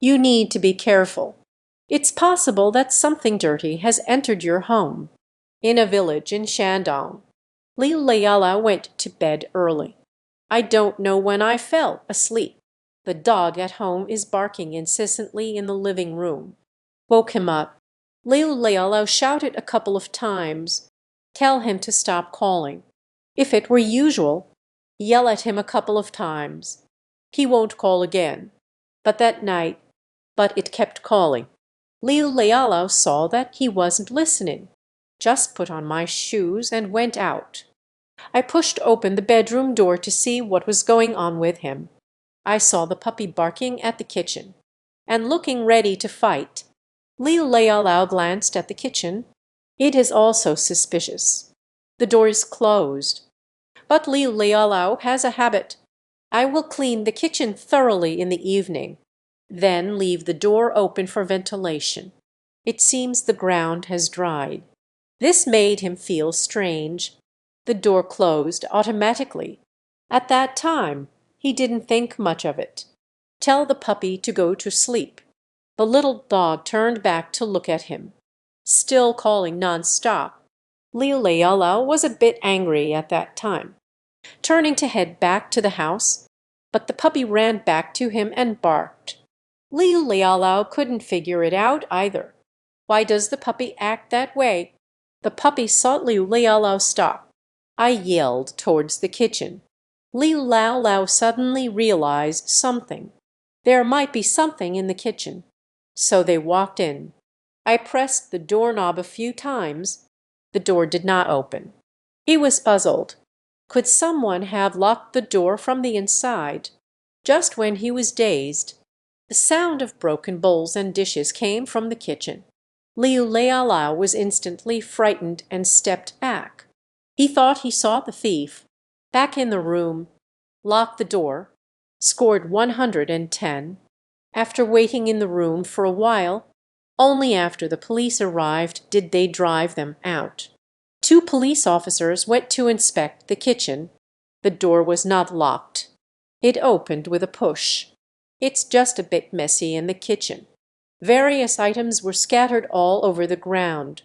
You need to be careful. It's possible that something dirty has entered your home. In a village in Shandong, Liu Liala went to bed early. I don't know when I fell asleep. The dog at home is barking incessantly in the living room. Woke him up. Liu Liala shouted a couple of times. Tell him to stop calling. If it were usual, yell at him a couple of times. He won't call again. But it kept calling. Liu Liala saw that he wasn't listening. Just put on my shoes and went out. I pushed open the bedroom door to see what was going on with him. I saw the puppy barking at the kitchen and looking ready to fight. Liu Liala glanced at the kitchen. It is also suspicious. The door is closed. But Liu Liala has a habit. I will clean the kitchen thoroughly in the evening, then leave the door open for ventilation. It seems the ground has dried. This made him feel strange. The door closed automatically. At that time, he didn't think much of it. Tell the puppy to go to sleep. The little dog turned back to look at him, still calling non-stop. Liu Liala was a bit angry at that time, turning to head back to the house, but the puppy ran back to him and barked. Liu Liala couldn't figure it out either. Why does the puppy act that way? The puppy saw Liu Liala stop. I yelled towards the kitchen. Liu Liala suddenly realized something. There might be something in the kitchen. So they walked in. I pressed the doorknob a few times. The door did not open. He was puzzled. Could someone have locked the door from the inside? Just when he was dazed, the sound of broken bowls and dishes came from the kitchen. Liu Liala was instantly frightened and stepped back. He thought he saw the thief. Back in the room, locked the door, scored 110. After waiting in the room for a while, only after the police arrived did they drive them out. 2 police officers went to inspect the kitchen. The door was not locked. It opened with a push. It's just a bit messy in the kitchen. Various items were scattered all over the ground.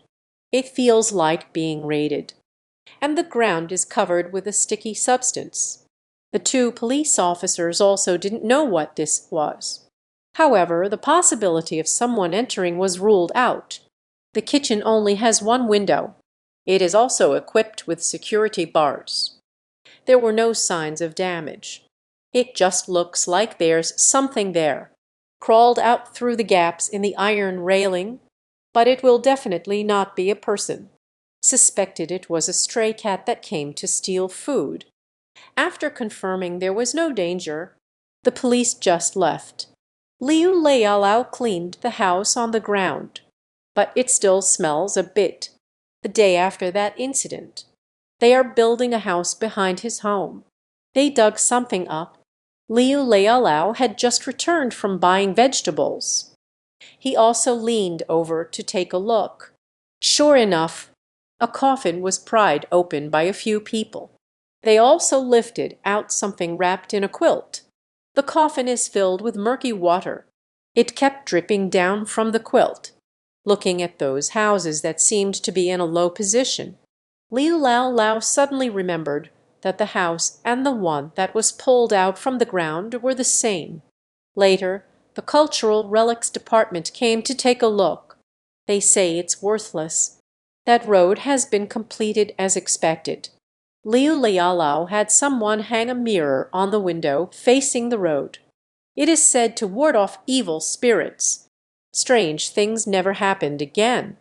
It feels like being raided. And the ground is covered with a sticky substance. The 2 police officers also didn't know what this was. However, the possibility of someone entering was ruled out. The kitchen only has 1 window. It is also equipped with security bars. There were no signs of damage. It just looks like there's something there, crawled out through the gaps in the iron railing, but it will definitely not be a person. Suspected it was a stray cat that came to steal food. After confirming there was no danger, the police just left. Liu Leialau cleaned the house on the ground, but it still smells a bit. The day after that incident, they are building a house behind his home. They dug something up. Liu Leialau had just returned from buying vegetables. He also leaned over to take a look. Sure enough, a coffin was pried open by a few people. They also lifted out something wrapped in a quilt. The coffin is filled with murky water. It kept dripping down from the quilt. Looking at those houses that seemed to be in a low position, Liu Leialau suddenly remembered that the house and the one that was pulled out from the ground were the same. Later, the Cultural Relics Department came to take a look. They say it's worthless. That road has been completed as expected. Liu Leialau had someone hang a mirror on the window facing the road. It is said to ward off evil spirits. Strange things never happened again.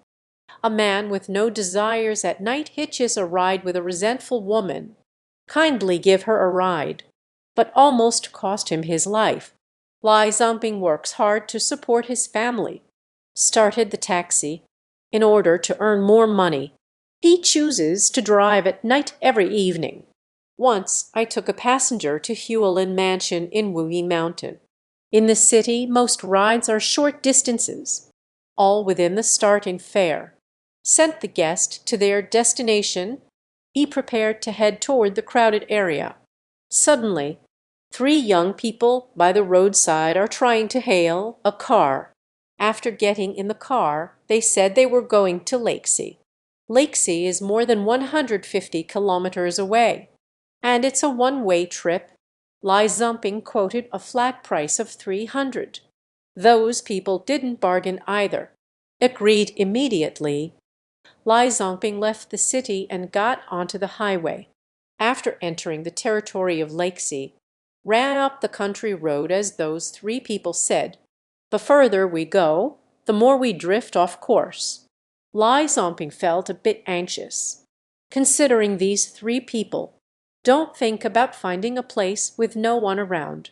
A man with no desires at night hitches a ride with a resentful woman. Kindly give her a ride, but almost cost him his life. Lai Zomping works hard to support his family. Started the taxi in order to earn more money. He chooses to drive at night every evening. Once I took a passenger to Hualin Mansion in Wuyi Mountain. In the city, most rides are short distances, all within the starting fare. Sent the guest to their destination. He prepared to head toward the crowded area. Suddenly, 3 young people by the roadside are trying to hail a car. After getting in the car, they said they were going to Lakesea. Lakesea is more than 150 kilometers away, and it's a one-way trip. Lai Zomping quoted a flat price of 300. Those people didn't bargain either. Agreed immediately. Lai Zomping left the city and got onto the highway. After entering the territory of Lakesea, ran up the country road as those 3 people said. The further we go, the more we drift off course. Lai Zomping felt a bit anxious. Considering these 3 people, don't think about finding a place with no one around.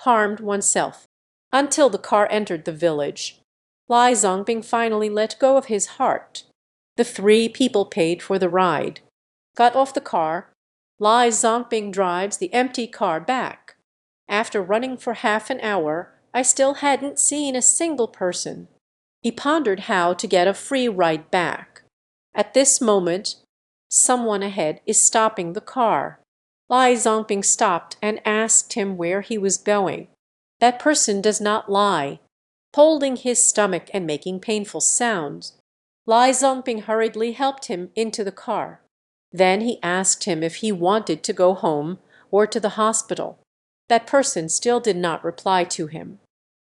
Harmed oneself. Until the car entered the village, Lai Zomping finally let go of his heart. The 3 people paid for the ride. Got off the car. Lai Zomping drives the empty car back. After running for half an hour, I still hadn't seen a single person. He pondered how to get a free ride back. At this moment, someone ahead is stopping the car. Lai Zomping stopped and asked him where he was going. That person does not lie, holding his stomach and making painful sounds. Lai Zomping hurriedly helped him into the car. Then he asked him if he wanted to go home or to the hospital. That person still did not reply to him.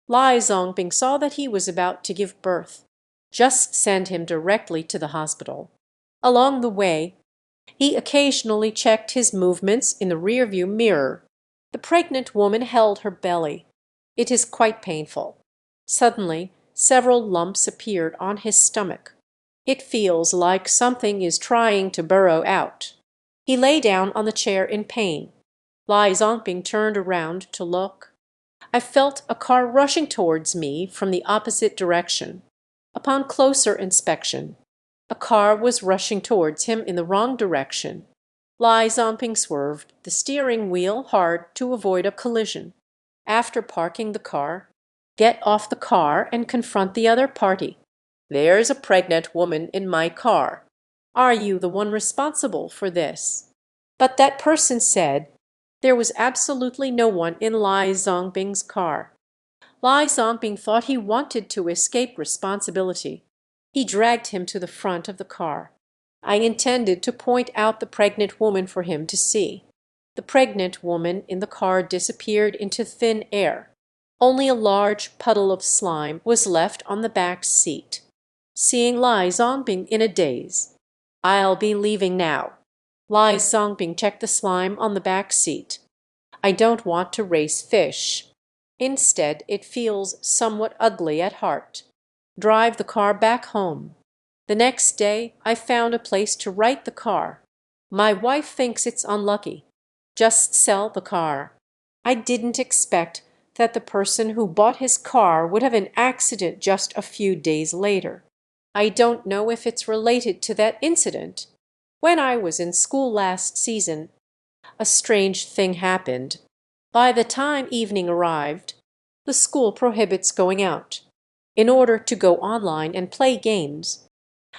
Lai Zomping saw that he was about to give birth. Just send him directly to the hospital. Along the way, he occasionally checked his movements in the rearview mirror. The pregnant woman held her belly. It is quite painful. Suddenly, several lumps appeared on his stomach. It feels like something is trying to burrow out. He lay down on the chair in pain. Lai Zomping turned around to look. I felt a car rushing towards me from the opposite direction. Upon closer inspection, a car was rushing towards him in the wrong direction. Lai Zomping swerved the steering wheel hard to avoid a collision. After parking the car, get off the car and confront the other party. There's a pregnant woman in my car. Are you the one responsible for this? But that person said there was absolutely no one in Lai Zongbing's car. Lai Zongbing thought he wanted to escape responsibility. He dragged him to the front of the car. I intended to point out the pregnant woman for him to see. The pregnant woman in the car disappeared into thin air. Only a large puddle of slime was left on the back seat. Seeing Lai Zongbing in a daze. I'll be leaving now. Lai Zongbing checked the slime on the back seat. I don't want to race fish. Instead, it feels somewhat ugly at heart. Drive the car back home. The next day, I found a place to right the car. My wife thinks it's unlucky. Just sell the car. I didn't expect that the person who bought his car would have an accident just a few days later. I don't know if it's related to that incident. When I was in school last season, a strange thing happened. By the time evening arrived, the school prohibits going out. In order to go online and play games,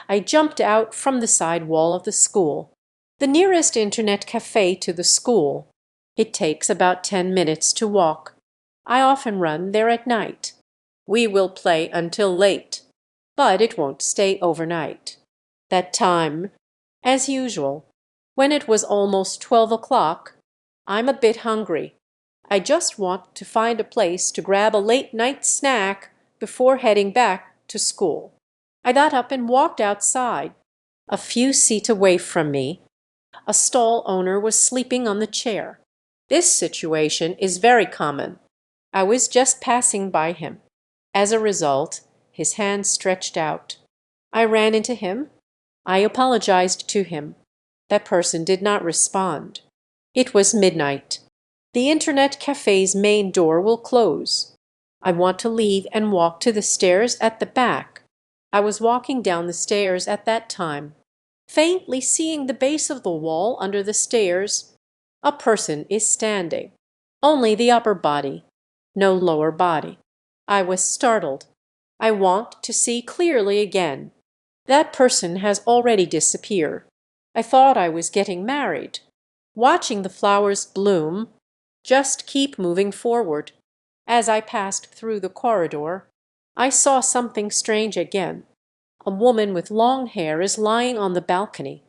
I jumped out from the side wall of the school, the nearest internet cafe to the school. It takes about 10 minutes to walk. I often run there at night. We will play until late, but it won't stay overnight. That time, as usual, when it was almost 12 o'clock, I'm a bit hungry. I just want to find a place to grab a late-night snack before heading back to school. I got up and walked outside. A few seats away from me, a stall owner was sleeping on the chair. This situation is very common. I was just passing by him. As a result, his hand stretched out. I ran into him. I apologized to him. That person did not respond. It was midnight. The internet cafe's main door will close. I want to leave and walk to the stairs at the back. I was walking down the stairs at that time, faintly seeing the base of the wall under the stairs. A person is standing. Only the upper body, no lower body. I was startled. I want to see clearly again. That person has already disappeared. I thought I was getting married. Watching the flowers bloom, just keep moving forward. As I passed through the corridor, I saw something strange again. A woman with long hair is lying on the balcony.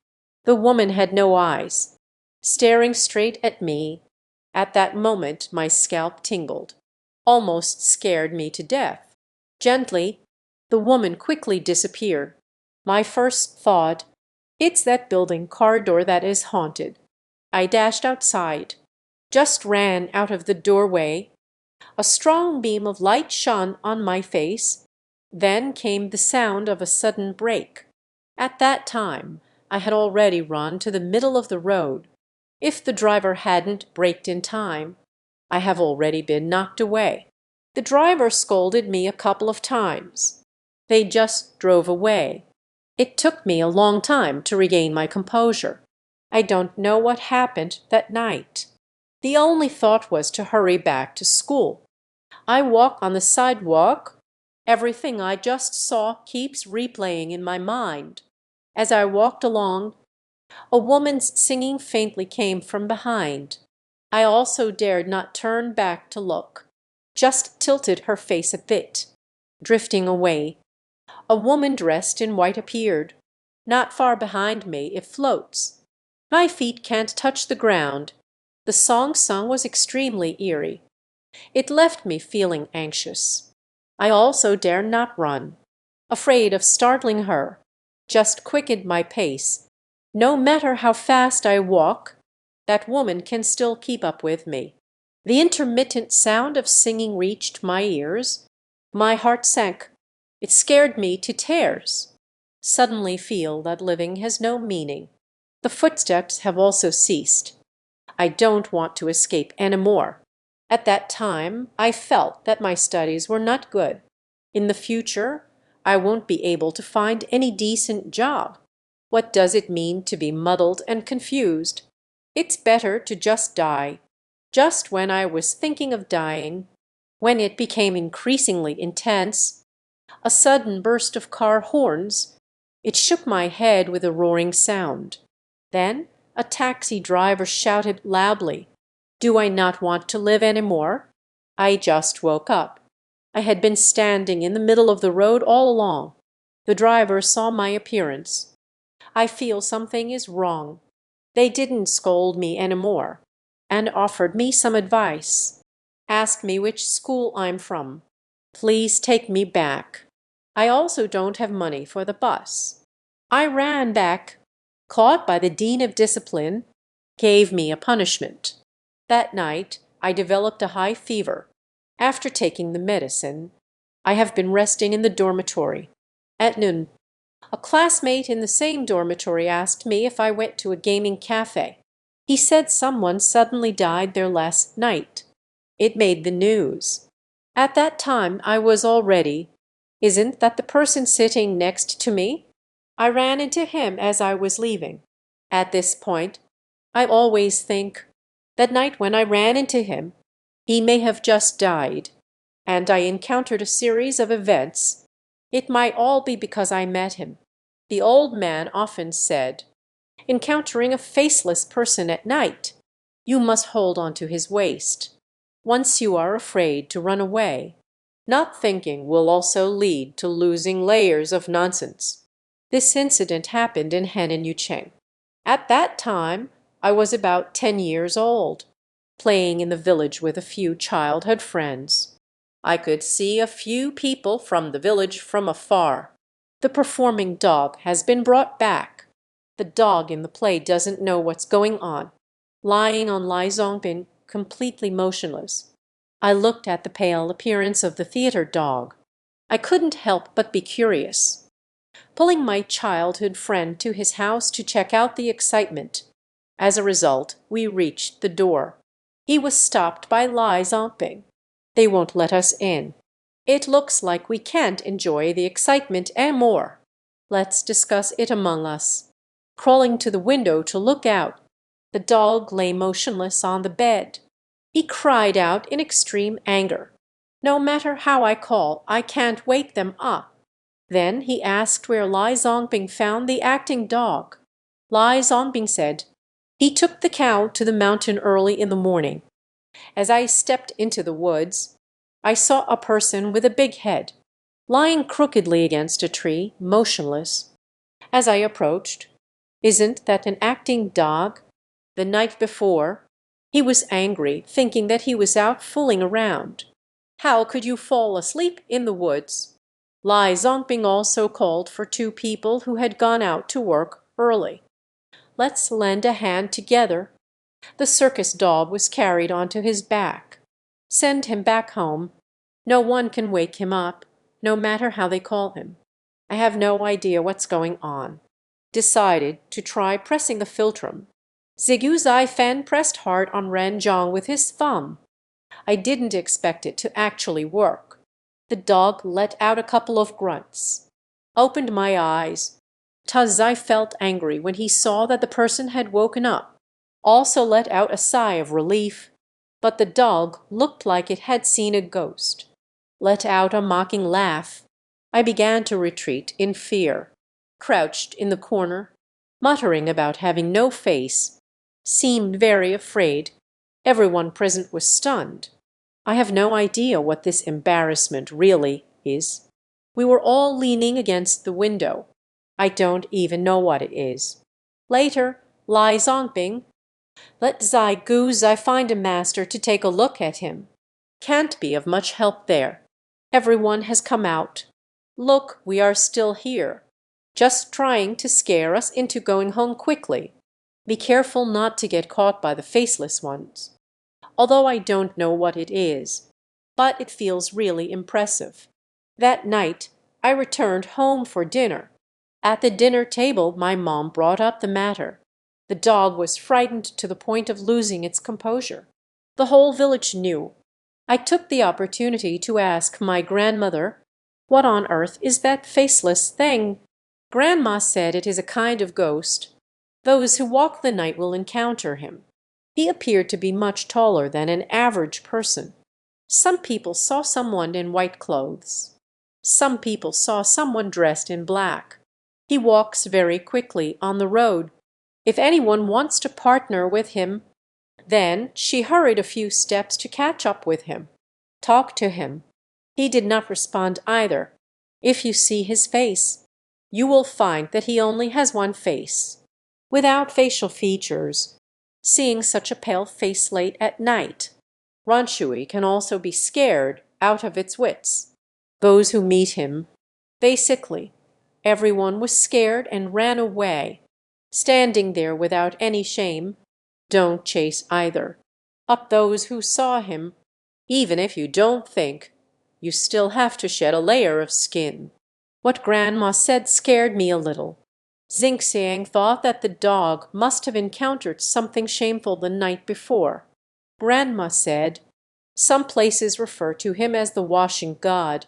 The woman had no eyes, staring straight at me. At that moment, my scalp tingled, almost scared me to death. Gently, the woman quickly disappeared. My first thought, it's that building corridor that is haunted. I dashed outside, just ran out of the doorway. A strong beam of light shone on my face. Then came the sound of a sudden brake. At that time, I had already run to the middle of the road. If the driver hadn't braked in time, I have already been knocked away. The driver scolded me a couple of times. They just drove away. It took me a long time to regain my composure. I don't know what happened that night. The only thought was to hurry back to school. I walk on the sidewalk. Everything I just saw keeps replaying in my mind. As I walked along, a woman's singing faintly came from behind. I also dared not turn back to look, just tilted her face a bit, drifting away. A woman dressed in white appeared. Not far behind me, it floats. My feet can't touch the ground. The song sung was extremely eerie. It left me feeling anxious. I also dare not run, afraid of startling her. Just quickened my pace. No matter how fast I walk, that woman can still keep up with me. The intermittent sound of singing reached my ears. My heart sank. It scared me to tears. Suddenly feel that living has no meaning. The footsteps have also ceased. I don't want to escape anymore. At that time, I felt that my studies were not good. In the future, I won't be able to find any decent job. What does it mean to be muddled and confused? It's better to just die. Just when I was thinking of dying, when it became increasingly intense, a sudden burst of car horns. It shook my head with a roaring sound. Then a taxi driver shouted loudly, "Do I not want to live any more?" I just woke up. I had been standing in the middle of the road all along. The driver saw my appearance. "I feel something is wrong." They didn't scold me anymore, and offered me some advice. "Ask me which school I'm from. Please take me back. I also don't have money for the bus." I ran back, caught by the dean of discipline, gave me a punishment. That night I developed a high fever. After taking the medicine, I have been resting in the dormitory. At noon, a classmate in the same dormitory asked me if I went to a gaming cafe. He said someone suddenly died there last night. It made the news. At that time I was already, "Isn't that the person sitting next to me?" I ran into him as I was leaving. At this point, I always think, that night when I ran into him, he may have just died, and I encountered a series of events. It might all be because I met him. The old man often said, encountering a faceless person at night, you must hold on to his waist. Once you are afraid to run away. Not thinking will also lead to losing layers of nonsense. This incident happened in Henan Yucheng. At that time, I was about 10 years old, playing in the village with a few childhood friends. I could see a few people from the village from afar. The performing dog has been brought back. The dog in the play doesn't know what's going on, lying on Lai Zongbin, completely motionless. I looked at the pale appearance of the theater dog. I couldn't help but be curious. Pulling my childhood friend to his house to check out the excitement. As a result, we reached the door. He was stopped by Lai Zongbin. "They won't let us in. It looks like we can't enjoy the excitement anymore. Let's discuss it among us." Crawling to the window to look out, the dog lay motionless on the bed. He cried out in extreme anger. "No matter how I call, I can't wake them up." Then he asked where Lai Zongbing found the acting dog. Lai Zongbing said, "He took the cow to the mountain early in the morning." As I stepped into the woods, I saw a person with a big head, lying crookedly against a tree, motionless. As I approached, "Isn't that an acting dog?" The night before, he was angry, thinking that he was out fooling around. "How could you fall asleep in the woods?" Lai Zongbing also called for 2 people who had gone out to work early. "Let's lend a hand together." The circus dog was carried onto his back. "Send him back home. No one can wake him up, no matter how they call him. I have no idea what's going on." Decided to try pressing the philtrum. Zigu Zaifan pressed hard on Ranjong with his thumb. I didn't expect it to actually work. The dog let out a couple of grunts. Opened my eyes. Tazai felt angry when he saw that the person had woken up. Also let out a sigh of relief, but the dog looked like it had seen a ghost. Let out a mocking laugh. I began to retreat in fear. Crouched in the corner, muttering about having no face, seemed very afraid. Everyone present was stunned. I have no idea what this embarrassment really is. We were all leaning against the window. I don't even know what it is. Later, Lai Zongbing, "Let Zai Gu Zai find a master to take a look at him. Can't be of much help there. Everyone has come out. Look, we are still here. Just trying to scare us into going home quickly. Be careful not to get caught by the faceless ones." Although I don't know what it is, but it feels really impressive. That night, I returned home for dinner. At the dinner table, my mom brought up the matter. The dog was frightened to the point of losing its composure. The whole village knew. I took the opportunity to ask my grandmother, "What on earth is that faceless thing?" Grandma said it is a kind of ghost. Those who walk the night will encounter him. He appeared to be much taller than an average person. Some people saw someone in white clothes. Some people saw someone dressed in black. He walks very quickly on the road. If anyone wants to partner with him, then she hurried a few steps to catch up with him. Talk to him. He did not respond either. If you see his face, you will find that he only has one face, without facial features. Seeing such a pale face late at night, Ranshui can also be scared out of its wits. Those who meet him, basically, everyone was scared and ran away, standing there without any shame. Don't chase either up those who saw him. Even if you don't think, you still have to shed a layer of skin. What Grandma said scared me a little. Xingxiang thought that the dog must have encountered something shameful the night before. Grandma said, "Some places refer to him as the washing god.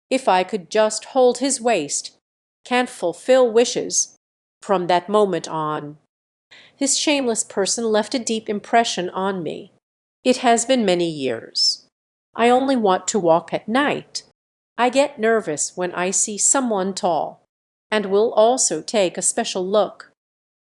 If I could just hold his waist, can't fulfill wishes." From that moment on, this shameless person left a deep impression on me. It has been many years. I only want to walk at night. I get nervous when I see someone tall, and will also take a special look